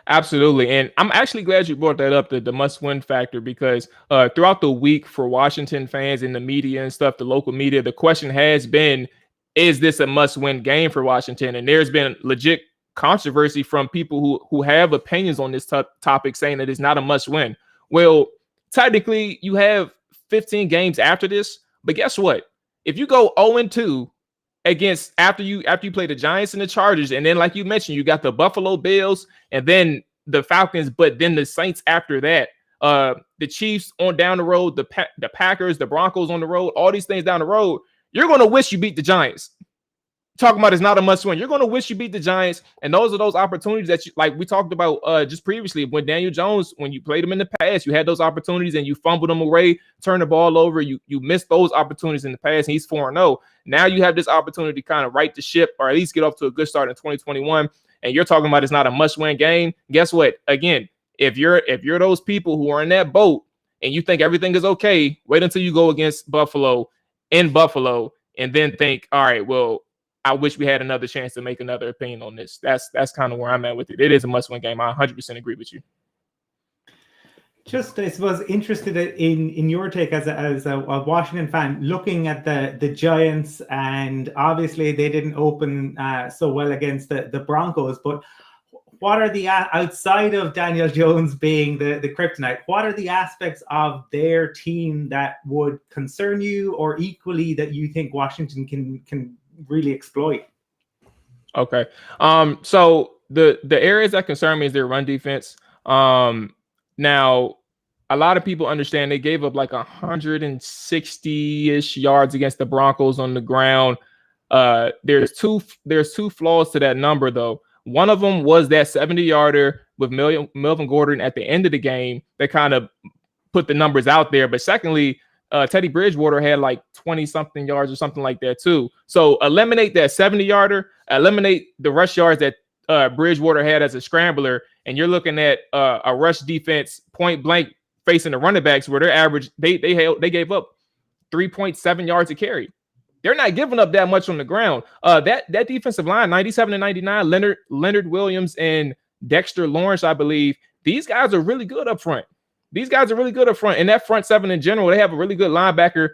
Absolutely. And I'm actually glad you brought that up, the must-win factor, because throughout the week for Washington fans in the media and stuff, the local media, the question has been, is this a must-win game for Washington? And there's been legit controversy from people who have opinions on this topic saying that it's not a must-win. Well, technically, you have 15 games after this, but guess what? If you go 0-2 against after you play the Giants and the Chargers, and then like you mentioned, you got the Buffalo Bills and then the Falcons, but then the Saints after that, the Chiefs on down the road, the Packers, the Broncos on the road, all these things down the road, you're going to wish you beat the Giants. Talking about it's not a must win. You're going to wish you beat the Giants. And those are those opportunities that you, like we talked about just previously when Daniel Jones, when you played him in the past, you had those opportunities and you fumbled them away, turned the ball over. You missed those opportunities in the past. And he's 4-0. Now you have this opportunity to kind of right the ship or at least get off to a good start in 2021. And you're talking about it's not a must win game. Guess what? Again, if you're those people who are in that boat and you think everything is okay, wait until you go against Buffalo in Buffalo and then think, all right, well, I wish we had another chance to make another opinion on this. That's kind of where I'm at with it. It is a must-win game. I 100% agree with you. Just, I suppose, interested in your take as a Washington fan, looking at the Giants, and obviously they didn't open so well against the Broncos. But what are the outside of Daniel Jones being the kryptonite? What are the aspects of their team that would concern you, or equally that you think Washington can really exploit? Okay. So the areas that concern me is their run defense. Now a lot of people understand they gave up like 160-ish yards against the Broncos on the ground. There's two flaws to that number though. One of them was that 70-yarder with Melvin Gordon at the end of the game that kind of put the numbers out there. But secondly, Teddy Bridgewater had like 20-something yards or something like that too. So eliminate that 70-yarder, eliminate the rush yards that Bridgewater had as a scrambler, and you're looking at a rush defense point blank facing the running backs where their average they gave up 3.7 yards a carry. They're not giving up that much on the ground. That defensive line, 97 and 99, Leonard Williams and Dexter Lawrence, I believe, these guys are really good up front. And that front seven in general, they have a really good linebacker,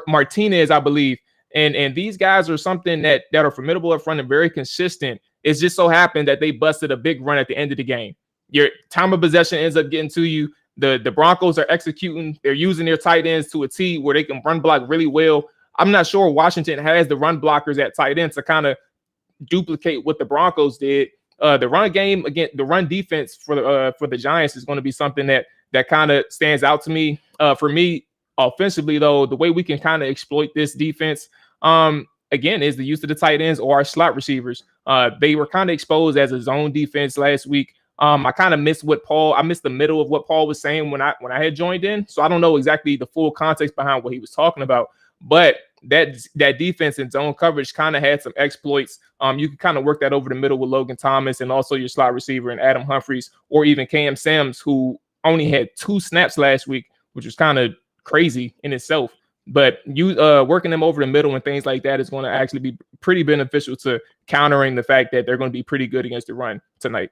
Martinez, I believe. And these guys are something that are formidable up front and very consistent. It's just so happened that they busted a big run at the end of the game. Your time of possession ends up getting to you. The Broncos are executing. They're using their tight ends to a T where they can run block really well. I'm not sure Washington has the run blockers at tight end to kind of duplicate what the Broncos did. The run game, again, the run defense for the Giants is going to be something that kind of stands out to me. For me, offensively, though, the way we can kind of exploit this defense, again, is the use of the tight ends or our slot receivers. They were kind of exposed as a zone defense last week. I kind of missed I missed the middle of what Paul was saying when I had joined in. So I don't know exactly the full context behind what he was talking about, but that defense and zone coverage kind of had some exploits. You can kind of work that over the middle with Logan Thomas and also your slot receiver and Adam Humphries, or even Cam Sims, who only had 2 snaps last week, which was kind of crazy in itself. But you working them over the middle and things like that is going to actually be pretty beneficial to countering the fact that they're going to be pretty good against the run tonight.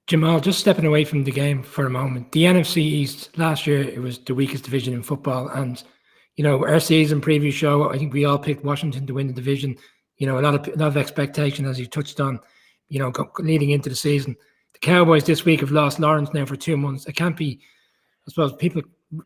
Jamal, just stepping away from the game for a moment. The NFC East, last year, it was the weakest division in football. And, our season preview show, I think we all picked Washington to win the division. A lot of expectation, as you touched on, leading into the season. The Cowboys this week have lost Lawrence now for 2 months. It can't be, I suppose, people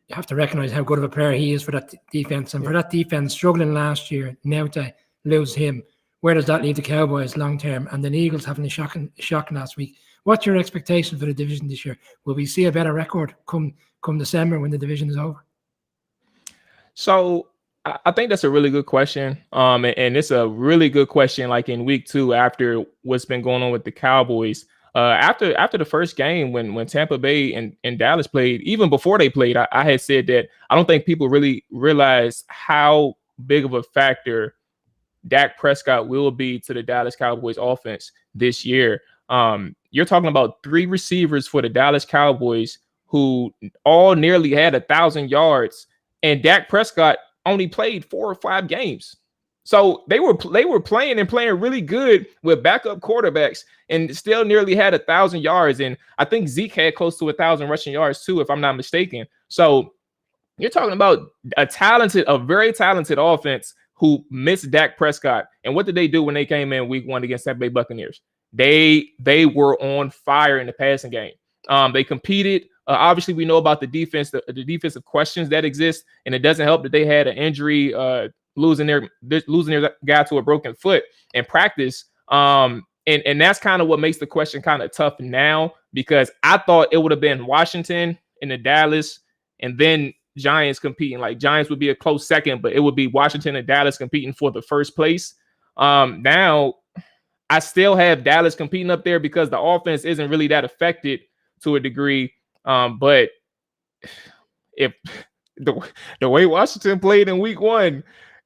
have to recognize how good of a player he is for that defense. And for that defense, struggling last year, now to lose him, where does that leave the Cowboys long term? And then Eagles having a shock last week. What's your expectation for the division this year? Will we see a better record come December when the division is over? So I think that's a really good question. And it's a really good question, like in week 2, after what's been going on with the Cowboys. After the first game, when Tampa Bay and Dallas played, even before they played, I had said that I don't think people really realize how big of a factor Dak Prescott will be to the Dallas Cowboys offense this year. You're talking about 3 receivers for the Dallas Cowboys who all nearly had 1,000 yards, and Dak Prescott only played 4 or 5 games. So they were playing really good with backup quarterbacks and still nearly had 1,000 yards. And I think Zeke had close to 1,000 rushing yards too, if I'm not mistaken. So you're talking about a very talented offense who missed Dak Prescott. And what did they do when they came in week 1 against Tampa Bay Buccaneers? They were on fire in the passing game. They competed. Obviously, we know about the defense, the defensive questions that exist, and it doesn't help that they had an injury, losing their guy to a broken foot in practice. And that's kind of what makes the question kind of tough now, because I thought it would have been Washington and the Dallas, and then Giants competing. Like Giants would be a close second, but it would be Washington and Dallas competing for the first place. Now I still have Dallas competing up there because the offense isn't really that affected to a degree. But if the way Washington played in week 1,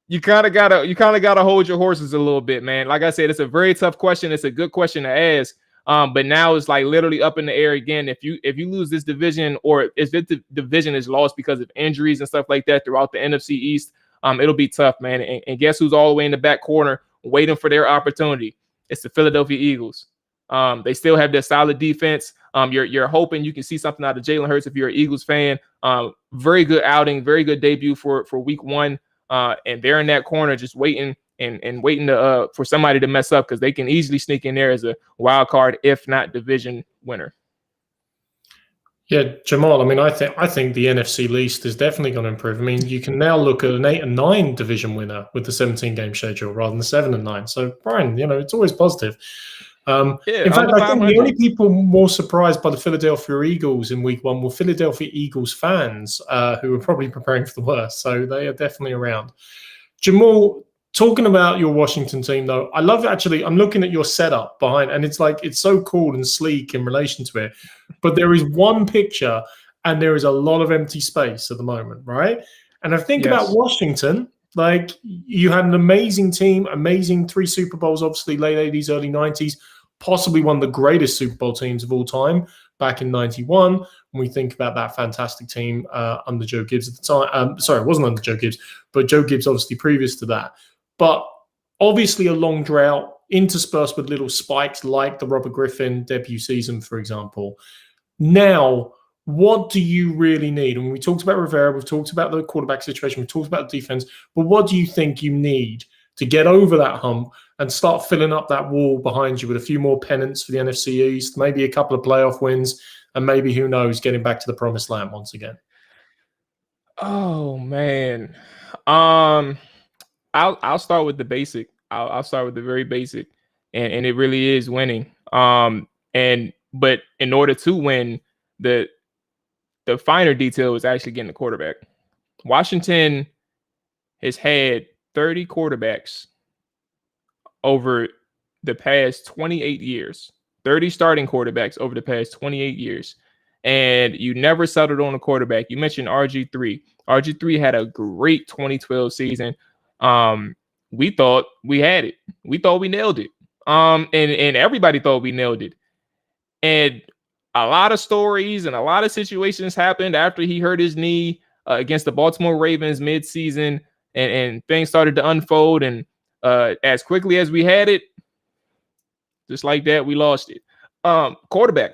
you kind of gotta hold your horses a little bit, man. Like I said, it's a very tough question. It's a good question to ask. But now it's like literally up in the air again. If you lose this division, or if the division is lost because of injuries and stuff like that throughout the NFC East, it'll be tough, man. And guess who's all the way in the back corner waiting for their opportunity? It's the Philadelphia Eagles. They still have their solid defense. You're hoping you can see something out of Jalen Hurts if you're an Eagles fan. Very good outing, very good debut for week 1. And they're in that corner just waiting and waiting for somebody to mess up, because they can easily sneak in there as a wild card, if not division winner. Yeah, Jamal, I mean, I think the NFC East is definitely going to improve. I mean, you can now look at an 8-9 division winner with the 17-game schedule rather than 7-9. So, Brian, it's always positive. In fact, I think the only people more surprised by the Philadelphia Eagles in week 1 were Philadelphia Eagles fans who were probably preparing for the worst. So they are definitely around. Jamal, talking about your Washington team, though, I love actually, I'm looking at your setup behind, and it's like, it's so cool and sleek in relation to it. But there is one picture and there is a lot of empty space at the moment, right? And I think about Washington, Like, you had an amazing team, amazing 3 Super Bowls, obviously late 80s, early 90s, possibly one of the greatest Super Bowl teams of all time back in 91. When we think about that fantastic team under Joe Gibbs at the time. Sorry, it wasn't under Joe Gibbs, but Joe Gibbs obviously previous to that. But obviously a long drought interspersed with little spikes like the Robert Griffin debut season, for example. Now, what do you really need? And we talked about Rivera, we've talked about the quarterback situation, we've talked about the defense, but what do you think you need to get over that hump and start filling up that wall behind you with a few more pennants for the NFC East, maybe a couple of playoff wins, and maybe, who knows, getting back to the promised land once again? Oh man. I'll start with the basic. I'll start with the very basic. And it really is winning. But in order to win, the finer detail is actually getting the quarterback. Washington has had 30 quarterbacks over the past 28 years. 30 starting quarterbacks over the past 28 years. And you never settled on a quarterback. You mentioned RG3. RG3 had a great 2012 season. We thought we had it. We thought we nailed it. And everybody thought we nailed it. And a lot of stories and a lot of situations happened after he hurt his knee against the Baltimore Ravens mid-season, and things started to unfold. And as quickly as we had it, just like that, we lost it. Quarterback.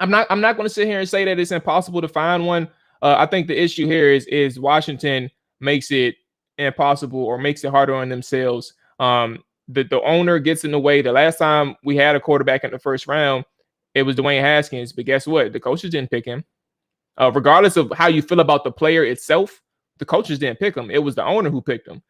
I'm not going to sit here and say that it's impossible to find one. I think the issue here is Washington makes it impossible or makes it harder on themselves. The owner gets in the way. The last time we had a quarterback in the first round, it was Dwayne Haskins, but guess what? The coaches didn't pick him. Regardless of how you feel about the player itself, the coaches didn't pick him. It was the owner who picked him.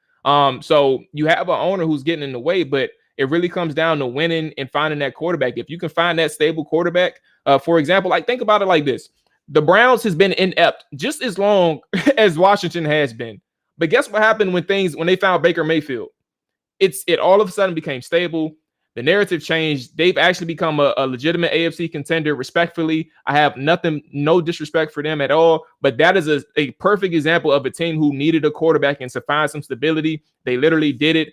So you have an owner who's getting in the way, but it really comes down to winning and finding that quarterback. If you can find that stable quarterback, for example, like, think about it like this. The Browns has been inept just as long as Washington has been. But guess what happened when they found Baker Mayfield? It all of a sudden became stable. The narrative changed. They've actually become a legitimate AFC contender, respectfully. I have no disrespect for them at all, but that is a perfect example of a team who needed a quarterback and to find some stability. They literally did it.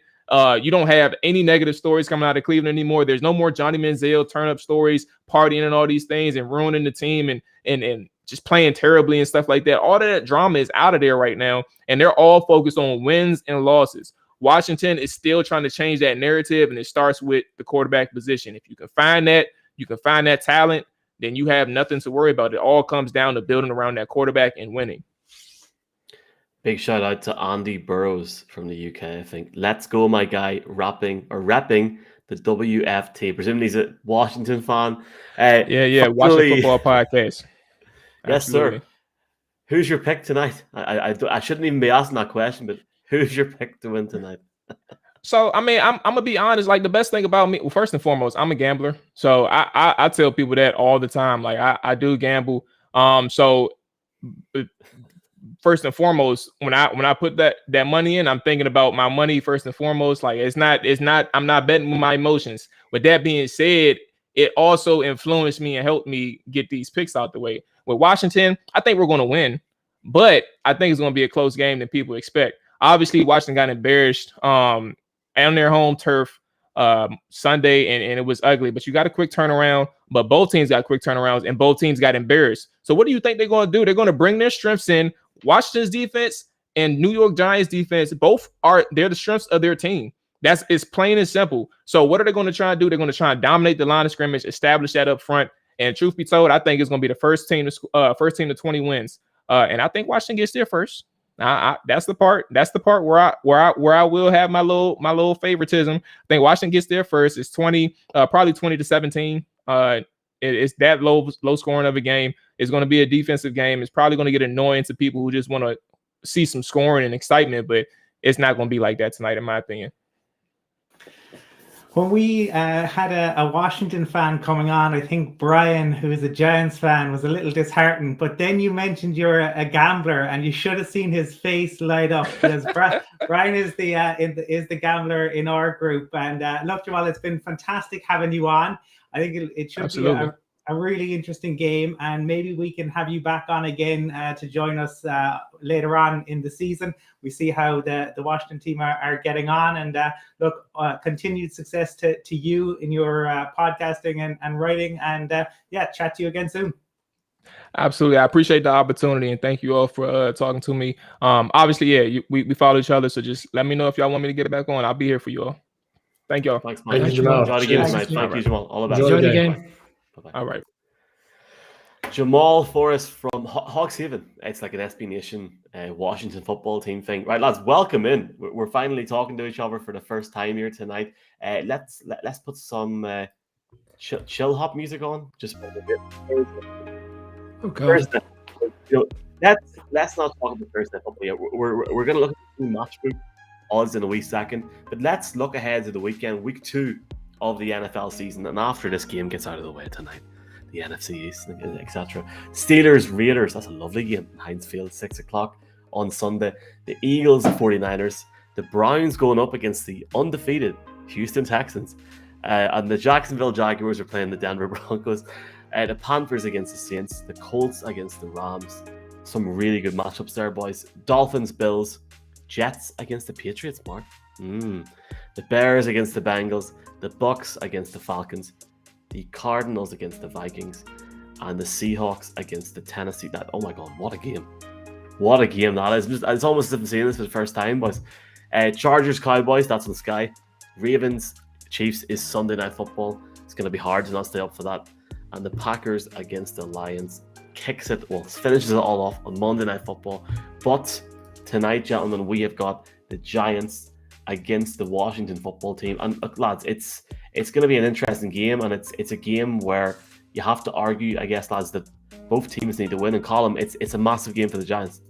You don't have any negative stories coming out of Cleveland anymore. There's no more Johnny Manziel turn-up stories, partying and all these things and ruining the team and just playing terribly and stuff like that. All of that drama is out of there right now, and they're all focused on wins and losses. Washington is still trying to change that narrative, and it starts with the quarterback position. If you can find that talent, then you have nothing to worry about. It all comes down to building around that quarterback and winning. Big shout out to Andy Burrows from the UK, I think. Let's go, my guy, repping the WFT. Presumably he's a Washington fan. Washington Football Podcast. Yes, Absolutely. sir. Who's your pick tonight? I shouldn't even be asking that question, but who's your pick to win tonight? So, I mean, I'm gonna be honest. Like, the best thing about me, well, first and foremost, I'm a gambler. So I tell people that all the time. Like, I do gamble. So first and foremost, when I put that money in, I'm thinking about my money first and foremost. Like, it's not. I'm not betting with my emotions. With that being said, it also influenced me and helped me get these picks out the way. With Washington, I think we're going to win, but I think it's going to be a close game than people expect. Obviously, Washington got embarrassed on their home turf Sunday, and it was ugly. But you got a quick turnaround. But both teams got quick turnarounds, and both teams got embarrassed. So what do you think they're going to do? They're going to bring their strengths in. Washington's defense and New York Giants defense, they're the strengths of their team. It's plain and simple. So what are they going to try and do? They're going to try and dominate the line of scrimmage, establish that up front. And truth be told, I think it's going to be the first team to 20 wins. And I think Washington gets there first. That's the part where I will have my little favoritism. I think Washington gets there first. It's 20, probably 20-17. It's that low scoring of a game. It's going to be a defensive game. It's probably going to get annoying to people who just want to see some scoring and excitement, but it's not going to be like that tonight, in my opinion. When we had a Washington fan coming on, I think Brian, who is a Giants fan, was a little disheartened. But then you mentioned you're a gambler, and you should have seen his face light up, because Brian is the gambler in our group. And look, Jamal, it's been fantastic having you on. I think it should Absolutely. be a really interesting game, and maybe we can have you back on again to join us later on in the season. We see how the Washington team are getting on, and look, continued success to you in your podcasting and writing, and chat to you again soon. Absolutely. I appreciate the opportunity, and thank you all for talking to me. Obviously, we follow each other, so just let me know if y'all want me to get it back on. I'll be here for you all. Thank y'all. Thanks, Mike. Thank you, Jamal. Enjoy the game Cheers. tonight. Thank you, Jamal. All the best. Enjoy the game. Bye-bye. All right. Jamal Forrest from Hawks Haven. It's like an SB Nation Washington football team thing. Right, lads, welcome in. We're finally talking to each other for the first time here tonight. Let's put some chill hop music on. Just a bit. Oh, God. Let's not talk about Thursday football yet. We're going to look at the match group odds in a wee second, but let's look ahead to the weekend, week 2 of the NFL season, and after this game gets out of the way tonight, the NFC East, etc. Steelers, Raiders, that's a lovely game. Heinz Field, 6 o'clock on Sunday. The Eagles, the 49ers. The Browns going up against the undefeated Houston Texans. And the Jacksonville Jaguars are playing the Denver Broncos. The Panthers against the Saints. The Colts against the Rams. Some really good matchups there, boys. Dolphins, Bills. Jets against the Patriots, Mark. The Bears against the Bengals. The Bucks against the Falcons. The Cardinals against the Vikings, and the Seahawks against the Tennessee. Oh my God, what a game! What a game that is! It's almost as if I'm seeing this for the first time, boys. Chargers, Cowboys, that's on Sky. Ravens, Chiefs is Sunday Night Football. It's going to be hard to not stay up for that. And the Packers against the Lions finishes it all off on Monday Night Football. But tonight, gentlemen, we have got the Giants against the Washington football team. And lads, it's going to be an interesting game, and it's a game where you have to argue, I guess, lads, that both teams need to win. And Colin, it's a massive game for the Giants.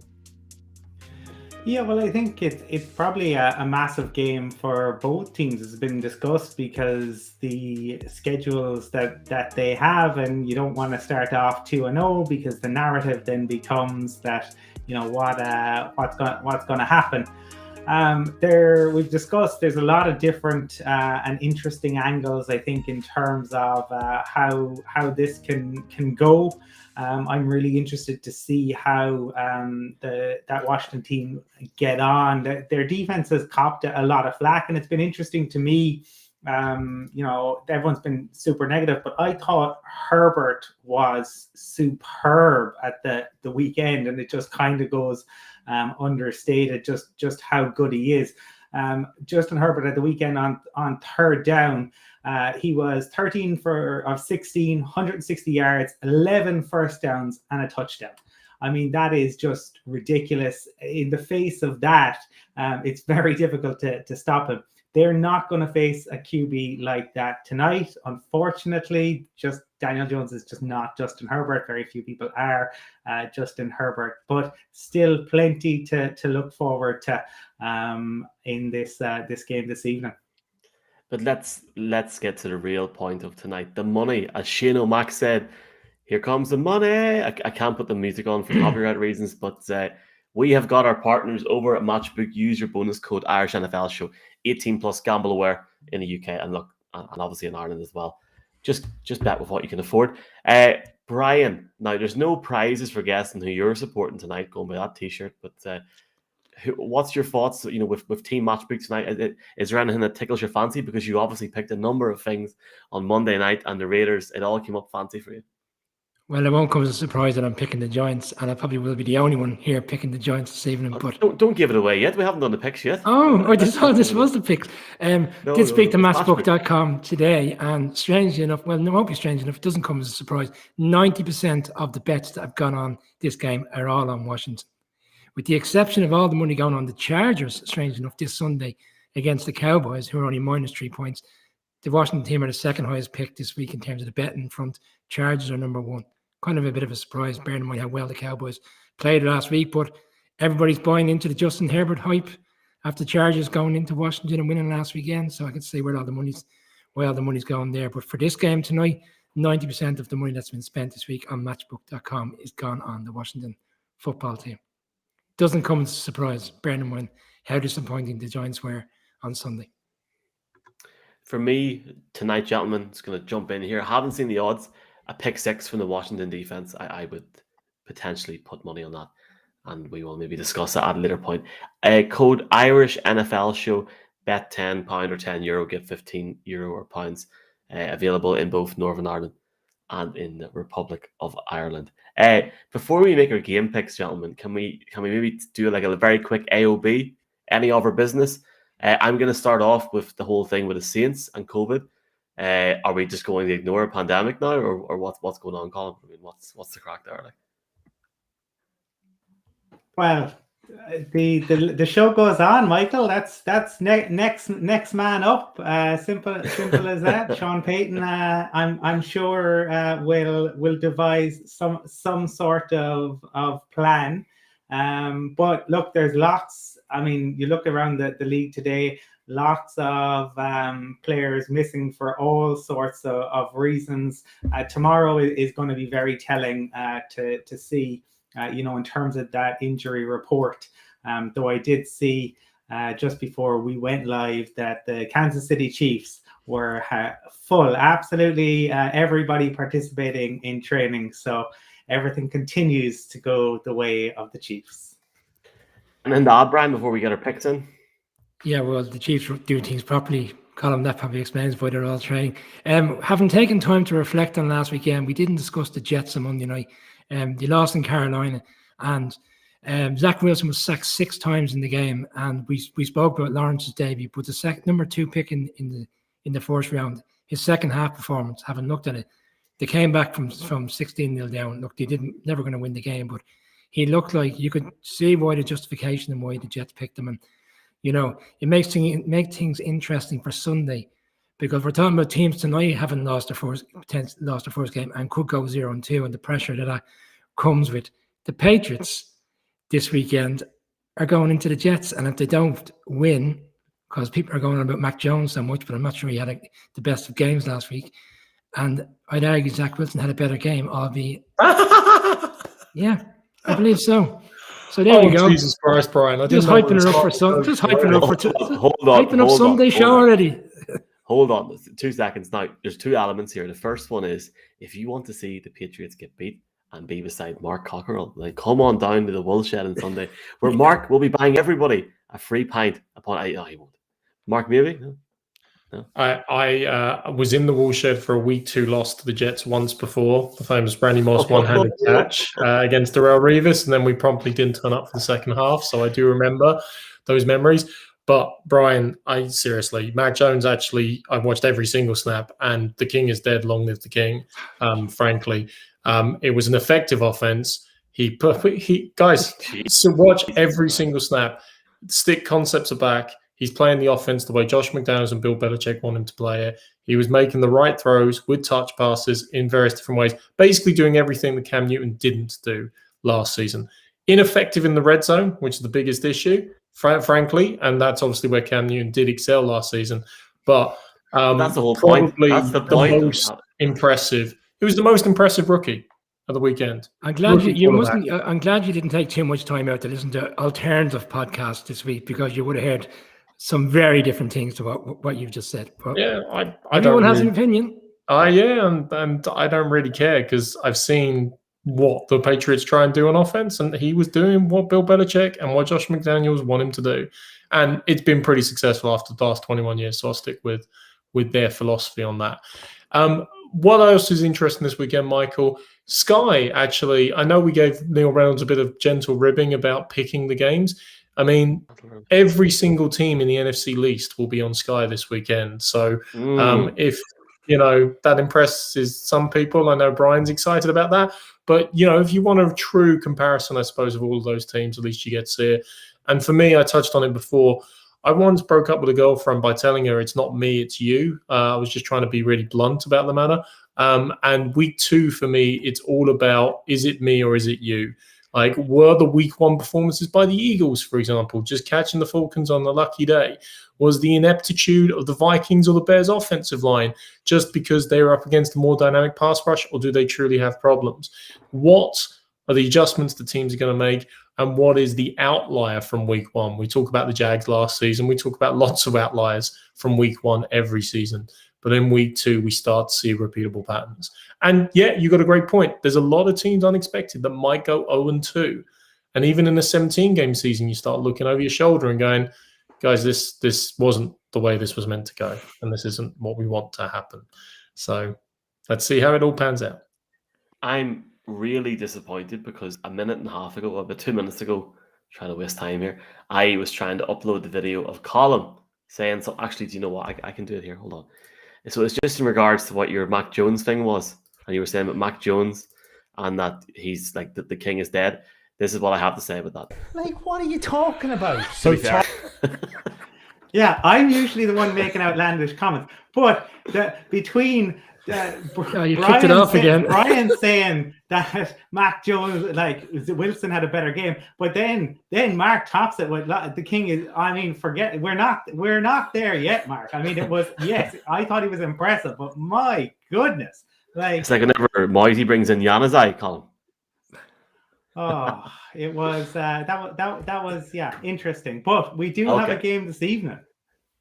Yeah, well, I think it's probably a massive game for both teams, as has been discussed, because the schedules that they have, and you don't want to start off 2-0 because the narrative then becomes that, you know, what's going to happen. We've discussed there's a lot of different and interesting angles, I think, in terms of how this can go. I'm really interested to see how that Washington team get on. Their defense has copped a lot of flack, and it's been interesting to me. You know, everyone's been super negative, but I thought Herbert was superb at the weekend, and it just kind of goes understated just how good he is. Justin Herbert at the weekend on third down, he was 13 of 16, 160 yards, 11 first downs, and a touchdown. I mean, that is just ridiculous. In the face of that, it's very difficult to stop him. They're not going to face a QB like that tonight. Unfortunately, just Daniel Jones is just not Justin Herbert. Very few people are Justin Herbert, but still plenty to look forward to in this game this evening. But let's get to the real point of tonight. The money, as Shane O'Mac said, here comes the money. I can't put the music on for copyright reasons, but we have got our partners over at Matchbook. Use your bonus code Irish NFL Show. 18 plus, gamble aware in the UK, and look, and obviously in Ireland as well. Just bet with what you can afford. Brian, now there's no prizes for guessing who you're supporting tonight, going by that t-shirt, but what's your thoughts, you know, with Team Matchbook tonight? Is there anything that tickles your fancy? Because you obviously picked a number of things on Monday night, and the Raiders, it all came up fancy for you. Well, it won't come as a surprise that I'm picking the Giants, and I probably will be the only one here picking the Giants this evening. But don't give it away yet. We haven't done the picks yet. This was the picks. Did speak to matchbook.com today, and strangely enough, well, it won't be strange enough, it doesn't come as a surprise. 90% of the bets that have gone on this game are all on Washington, with the exception of all the money going on the Chargers, strange enough, this Sunday against the Cowboys, who are only minus 3 points. The Washington team are the second highest pick this week in terms of the betting front. Chargers are number 1. Kind of a bit of a surprise, bearing in mind how well the Cowboys played last week, but everybody's buying into the Justin Herbert hype after Chargers going into Washington and winning last weekend. So I can see where all the money's going there. But for this game tonight, 90% of the money that's been spent this week on matchbook.com is gone on the Washington football team. Doesn't come as a surprise, bearing in mind how disappointing the Giants were on Sunday. For me tonight, gentlemen, just going to jump in here. I haven't seen the odds. a pick six from the Washington defense, I would potentially put money on that. And we will maybe discuss that at a later point. Code Irish NFL Show, bet £10 or €10, get €15 or pounds, available in both Northern Ireland and in the Republic of Ireland. Before we make our game picks, gentlemen, can we maybe do like a very quick AOB? Any other business? I'm going to start off with the whole thing with the Saints and COVID. Are we just going to ignore a pandemic now, or what's going on, Colin? I mean, what's the crack there? Like? Well, the show goes on, Michael. That's next man up. Simple as that. Sean Payton, I'm sure will devise some sort of plan. But look, there's lots. I mean, you look around the league today. Lots of players missing for all sorts of reasons. Tomorrow is going to be very telling to see. In terms of that injury report, though I did see just before we went live that the Kansas City Chiefs were full, absolutely everybody participating in training. So everything continues to go the way of the Chiefs. And then the odd, Brian, before we get our picks in. Yeah, well, the Chiefs do things properly. Colin, that probably explains why they're all training. Having taken time to reflect on last weekend, we didn't discuss the Jets on Monday night. They lost in Carolina, and Zach Wilson was sacked 6 times in the game. And we spoke about Lawrence's debut, but the number 2 pick in the first round, his second half performance, having looked at it, they came back from 16-0 down. Look, they never going to win the game, but he looked like you could see why the justification and why the Jets picked him. And it makes things interesting for Sunday, because we're talking about teams tonight having lost their first game and could go 0-2, and the pressure that comes with. The Patriots this weekend are going into the Jets, and if they don't win, because people are going on about Mac Jones so much, but I'm not sure he had the best of games last week, and I'd argue Zach Wilson had a better game, albeit. Yeah, I believe so. So there we go. Jesus Christ, Brian! Just hyping it up for Sunday show already. Hold on, 2 seconds now. There's 2 elements here. The first one is, if you want to see the Patriots get beat and be beside Mark Cockerell, then come on down to the Woolshed on Sunday, where Mark will be buying everybody a free pint upon. He won't. Mark, maybe. No. I was in the Woolshed for a week 2 loss to the Jets once before, the famous Randy Moss one-handed catch against Darrelle Revis, and then we promptly didn't turn up for the second half. So I do remember those memories. But Brian, seriously, Mac Jones, actually, I watched every single snap, and the king is dead, long live the king, frankly. It was an effective offense. Guys, so watch every single snap. Stick concepts are back. He's playing the offense the way Josh McDaniels and Bill Belichick want him to play it. He was making the right throws with touch passes in various different ways, basically doing everything that Cam Newton didn't do last season. Ineffective in the red zone, which is the biggest issue, frankly, and that's obviously where Cam Newton did excel last season. But that's the whole point. That's the point. Most impressive. It was the most impressive rookie of the weekend. I'm glad I'm glad you didn't take too much time out to listen to alternative podcasts this week, because you would have heard some very different things to what you've just said. But yeah, everyone has an opinion. And I don't really care, because I've seen what the Patriots try and do on offense, and he was doing what Bill Belichick and what Josh McDaniels want him to do, and it's been pretty successful after the last 21 years. So I'll stick with their philosophy on that. What else is interesting this weekend, Michael? Sky, actually, I know we gave Neil Reynolds a bit of gentle ribbing about picking the games. I mean, every single team in the NFC least will be on Sky this weekend. So if that impresses some people, I know Brian's excited about that. But, if you want a true comparison, I suppose, of all of those teams, at least you get to see it. And for me, I touched on it before. I once broke up with a girlfriend by telling her it's not me, it's you. I was just trying to be really blunt about the matter. And week 2, for me, it's all about, is it me or is it you? Like, were the week 1 performances by the Eagles, for example, just catching the Falcons on a lucky day? Was the ineptitude of the Vikings or the Bears offensive line just because they were up against a more dynamic pass rush, or do they truly have problems? What are the adjustments the teams are going to make, and what is the outlier from week 1? We talk about the Jags last season. We talk about lots of outliers from week 1 every season. But in week 2, we start to see repeatable patterns. And yeah, you got a great point. There's a lot of teams unexpected that might go 0-2. And even in a 17-game season, you start looking over your shoulder and going, guys, this wasn't the way this was meant to go. And this isn't what we want to happen. So let's see how it all pans out. I'm really disappointed because a minute and a half ago, about 2 minutes ago, trying to waste time here, I was trying to upload the video of Colin saying, so actually, do you know what? I can do it here. Hold on. So it's just in regards to what your Mac Jones thing was. And you were saying about Mac Jones and that he's like the king is dead. This is what I have to say about that. Like, what are you talking about? So fair. Yeah, I'm usually the one making outlandish comments. But between you kicked it off again. Brian saying that Mac Jones, like Wilson, had a better game, but then Mark tops it with the king is. I mean, forget we're not there yet, Mark. I mean, it was yes, I thought he was impressive, but my goodness, like it's like whenever Moisey brings in Januzaj, Colin. Oh, it was that was interesting. But we do have a game this evening.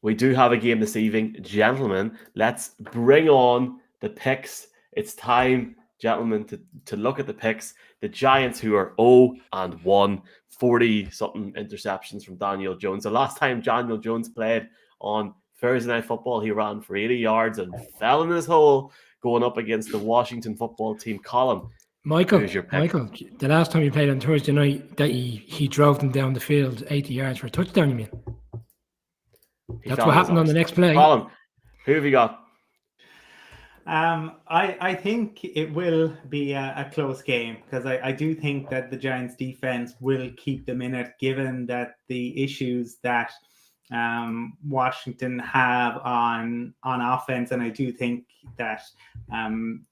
We do have a game this evening, gentlemen. Let's bring on the picks. It's time, gentlemen, to look at the picks. The Giants, who are 0-1, 40-something interceptions from Daniel Jones. The last time Daniel Jones played on Thursday Night Football, he ran for 80 yards and fell in his hole going up against the Washington football team. Colin, Michael, the last time you played on Thursday night, that he drove them down the field 80 yards for a touchdown, you mean? That's what happened on the next play. Colin, who have you got? I think it will be a close game because I do think that the Giants defense will keep them in it, given that the issues that Washington have on offense, and I do think that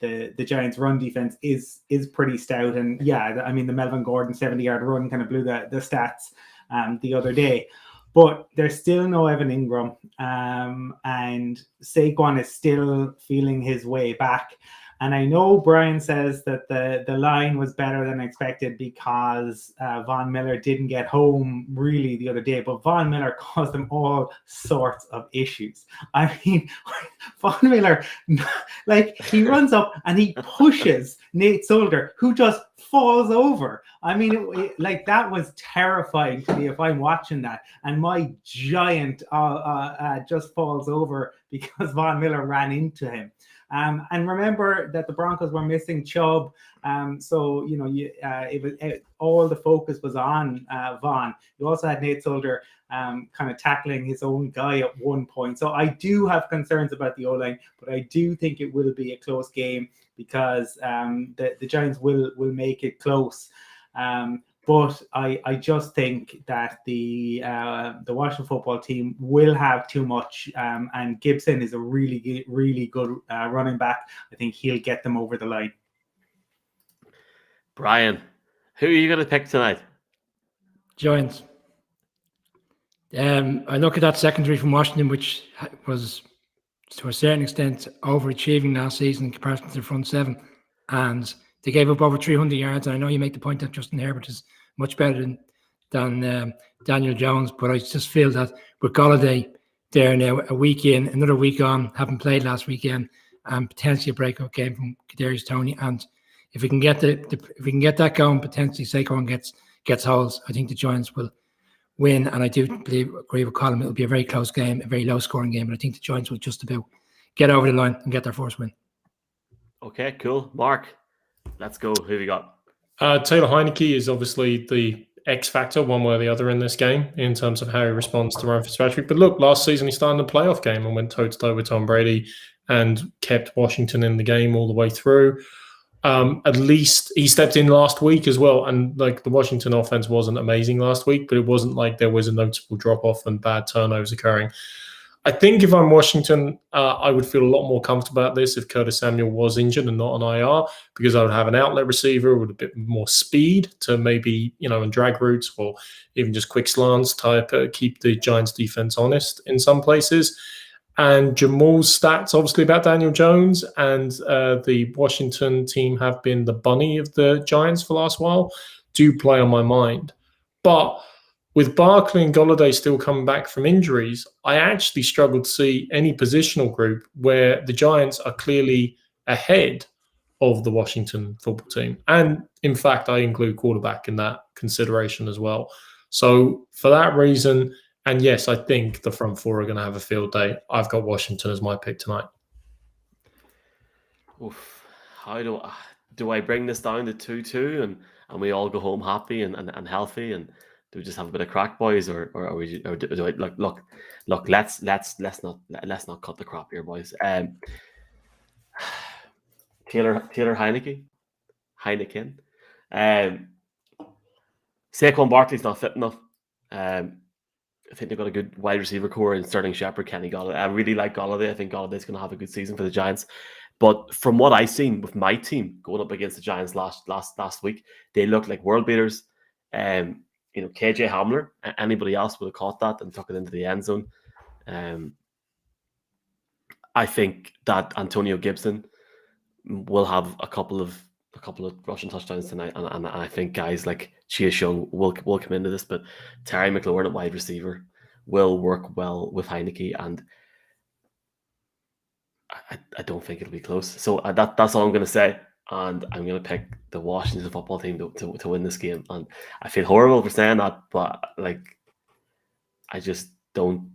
the Giants' run defense is pretty stout. And yeah, I mean the Melvin Gordon 70-yard run kind of blew the stats the other day. But there's still no Evan Ingram, and Saquon is still feeling his way back. And I know Brian says that the line was better than expected because Von Miller didn't get home really the other day, but Von Miller caused them all sorts of issues. I mean, Von Miller, like he runs up and he pushes Nate Solder, who just falls over. I mean, like that was terrifying to me if I'm watching that. And my giant just falls over because Von Miller ran into him. And remember that the Broncos were missing Chubb, so you know all the focus was on Von. You also had Nate Solder kind of tackling his own guy at one point. So I do have concerns about the O-line, but I do think it will be a close game because the Giants will make it close. But I just think that the Washington football team will have too much, and Gibson is a really good running back. I think he'll get them over the line. Brian, who are you going to pick tonight? Giants. I look at that secondary from Washington, which was to a certain extent overachieving last season in comparison to the front seven, and they gave up over 300 yards. And I know you make the point that Justin Herbert is much better than Daniel Jones, but I just feel that with Golladay there now, a week in, another week on, haven't played last weekend, and potentially a breakout game from Kadarius Toney. And if we can get that going, potentially Saquon gets holes. I think the Giants will win, and I do agree with Colin. It'll be a very close game, a very low-scoring game, but I think the Giants will just about get over the line and get their first win. Okay, cool. Mark, let's go. Who have you got? Taylor Heineke is obviously the X factor, one way or the other, in this game in terms of how he responds to Ryan Fitzpatrick. But look, last season he started the playoff game and went toe-to-toe with Tom Brady and kept Washington in the game all the way through. At least he stepped in last week as well. And like the Washington offense wasn't amazing last week, but it wasn't like there was a noticeable drop-off and bad turnovers occurring. I think if I'm Washington, I would feel a lot more comfortable about this if Curtis Samuel was injured and not on IR, because I would have an outlet receiver with a bit more speed to maybe, and drag routes or even just quick slants type, keep the Giants defense honest in some places. And Jamal's stats, obviously, about Daniel Jones and the Washington team have been the bunny of the Giants for the last while, do play on my mind. But with Barkley and Golladay still coming back from injuries, I actually struggle to see any positional group where the Giants are clearly ahead of the Washington football team. And in fact, I include quarterback in that consideration as well. So for that reason, and yes, I think the front four are going to have a field day. I've got Washington as my pick tonight. Oof. How do I bring this down to 2-2 and we all go home happy and healthy, and do we just have a bit of crack, boys, or do I look? Let's not cut the crap here, boys. Taylor Heineken. Saquon Barkley's not fit enough. I think they've got a good wide receiver core in Sterling Shepard, Kenny Golladay. I really like Golladay. I think Galladay's going to have a good season for the Giants. But from what I've seen with my team going up against the Giants last week, they looked like world beaters. KJ Hamler, anybody else would have caught that and took it into the end zone. I think that Antonio Gibson will have a couple of rushing touchdowns tonight, and I think guys like Chia Young will come into this, but Terry McLaurin at wide receiver will work well with Heineke, and I don't think it'll be close. So that's all I'm going to say, and I'm going to pick the Washington football team to win this game. And I feel horrible for saying that, but I just don't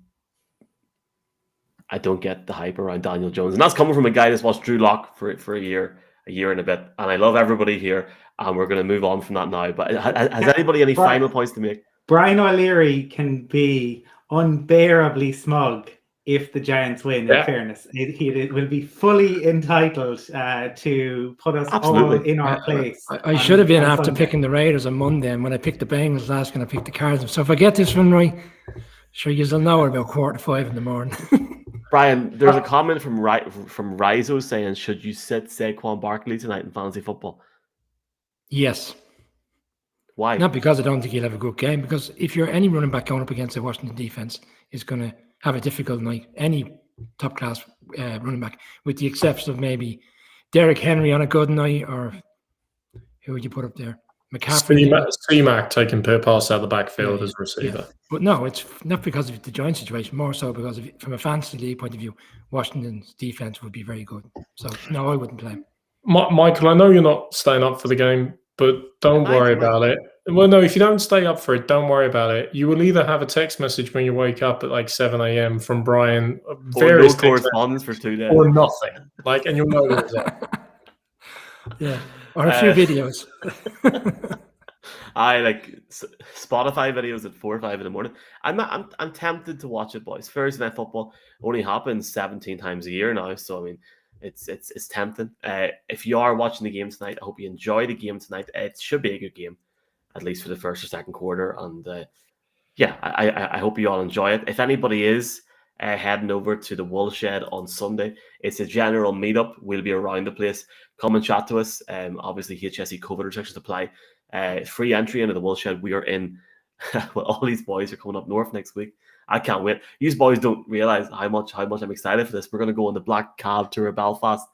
get the hype around Daniel Jones, and that's coming from a guy that's watched Drew Lock for a year and a bit. And I love everybody here, and we're going to move on from that now. But has anybody any final points to make? Brian O'Leary can be unbearably smug if the Giants win, in fairness. It will be fully entitled to put us all in our place. I should have been after picking the Raiders on Monday, and when I picked the Bengals last, I picked the Cards. So if I get this one right, sure, you'll know about 4:45 in the morning. Brian, there's a comment from Rizo saying, should you sit Saquon Barkley tonight in fantasy football? Yes. Why? Not because I don't think he'll have a good game, because if you're any running back going up against the Washington defense is going to have a difficult night, any top-class running back, with the exception of maybe Derrick Henry on a good night, or who would you put up there? McCaffrey. C-Mac taking per pass out of the backfield as receiver. Yeah. But no, it's not because of the Giants situation, more so because from a fantasy league point of view, Washington's defense would be very good. So, no, I wouldn't play him. Michael, I know you're not staying up for the game, but don't worry about it. Well, no, if you don't stay up for it, don't worry about it. You will either have a text message when you wake up at 7 a.m. from Brian, various correspondence for 2 days, or nothing. And you'll know the result. Yeah, or a few videos. I Spotify videos at 4 or 5 in the morning. I'm tempted to watch it, boys. Thursday Night Football only happens 17 times a year now, so I mean, it's tempting. If you are watching the game tonight, I hope you enjoy the game tonight. It should be a good game, at least for the first or second quarter. And I hope you all enjoy it. If anybody is heading over to the Woolshed on Sunday, it's a general meetup. We'll be around the place. Come and chat to us. Obviously, HSE COVID restrictions apply. Free entry into the Woolshed. We are in. Well, all these boys are coming up north next week. I can't wait. You boys don't realize how much I'm excited for this. We're going to go on the Black Cab tour of Belfast.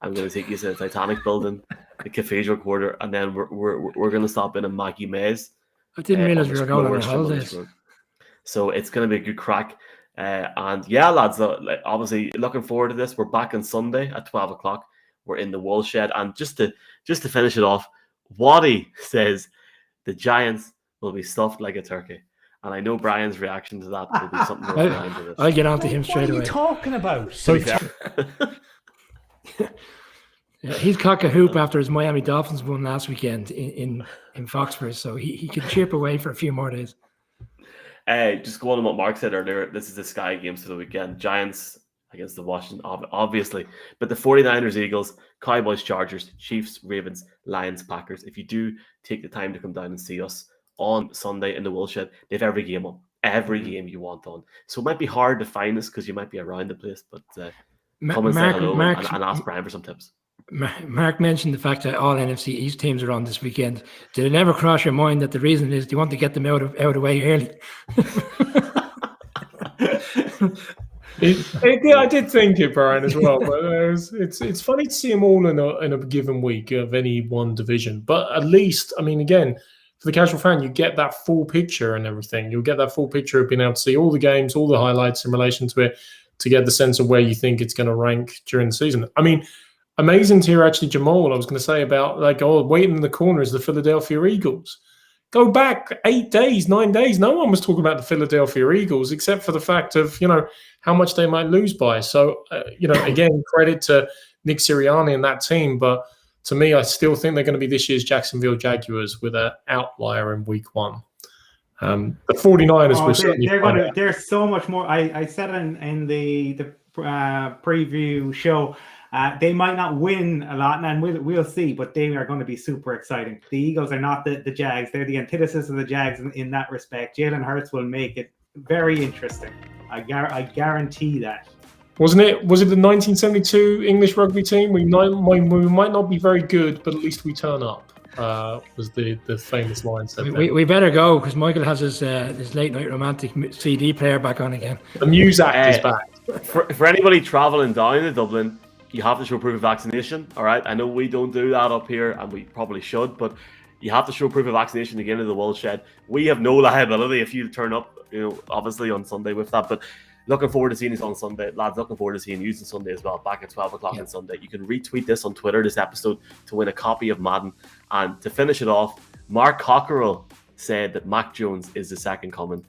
I'm going to take you to the Titanic building, the Cathedral Quarter, and then we're going to stop in Maggie Mays. I didn't realize we were going on holidays. So it's going to be a good crack. And yeah, lads, obviously looking forward to this. We're back on Sunday at 12 o'clock. We're in the Woolshed. And just to finish it off, Waddy says the Giants will be stuffed like a turkey. And I know Brian's reaction to that will be something behind this. I'll get on to him straight away. What are you talking about? Yeah, he's cock a hoop after his Miami Dolphins won last weekend in Foxborough, so he could chip away for a few more days. Just going on what Mark said earlier, this is the Sky games for the weekend. Giants against the Washington, obviously. But the 49ers, Eagles, Cowboys, Chargers, Chiefs, Ravens, Lions, Packers. If you do take the time to come down and see us on Sunday in the Woolshed, they have every game on. Every game you want on. So it might be hard to find us because you might be around the place, but come and say hello and ask Brian for some tips. Mark mentioned the fact that all NFC East teams are on this weekend. Did it ever cross your mind that the reason is you want to get them out of the way early? I did think it, Brian, as well. But it's funny to see them all in a given week of any one division. But at least, I mean, again, for the casual fan, you get that full picture and everything. You'll get that full picture of being able to see all the games, all the highlights in relation to it, to get the sense of where you think it's going to rank during the season. I mean, amazing to hear actually, Jamal, I was going to say about waiting in the corner is the Philadelphia Eagles. Go back 8 days, 9 days. No one was talking about the Philadelphia Eagles except for the fact of, how much they might lose by. So, again, credit to Nick Sirianni and that team. But to me, I still think they're going to be this year's Jacksonville Jaguars with an outlier in week 1. The 49ers will certainly they're so much more. I said in the preview show, they might not win a lot, and we'll see, but they are going to be super exciting. The Eagles are not the Jags. They're the antithesis of the Jags in that respect. Jalen Hurts will make it very interesting. I guarantee that. Was it the 1972 English rugby team? We might not be very good, but at least we turn up. Was the famous line said. We better go because Michael has his late night romantic CD player back on again. The Muzak is back. For anybody traveling down to Dublin, you have to show proof of vaccination. All right, I know we don't do that up here, and we probably should, but you have to show proof of vaccination to get into the Wool Shed. We have no liability if you turn up, obviously on Sunday with that, but. Looking forward to seeing you on Sunday. Lads, looking forward to seeing you on Sunday as well, back at 12 o'clock on Sunday. You can retweet this on Twitter, this episode, to win a copy of Madden. And to finish it off, Mark Cockerell said that Mac Jones is the second coming.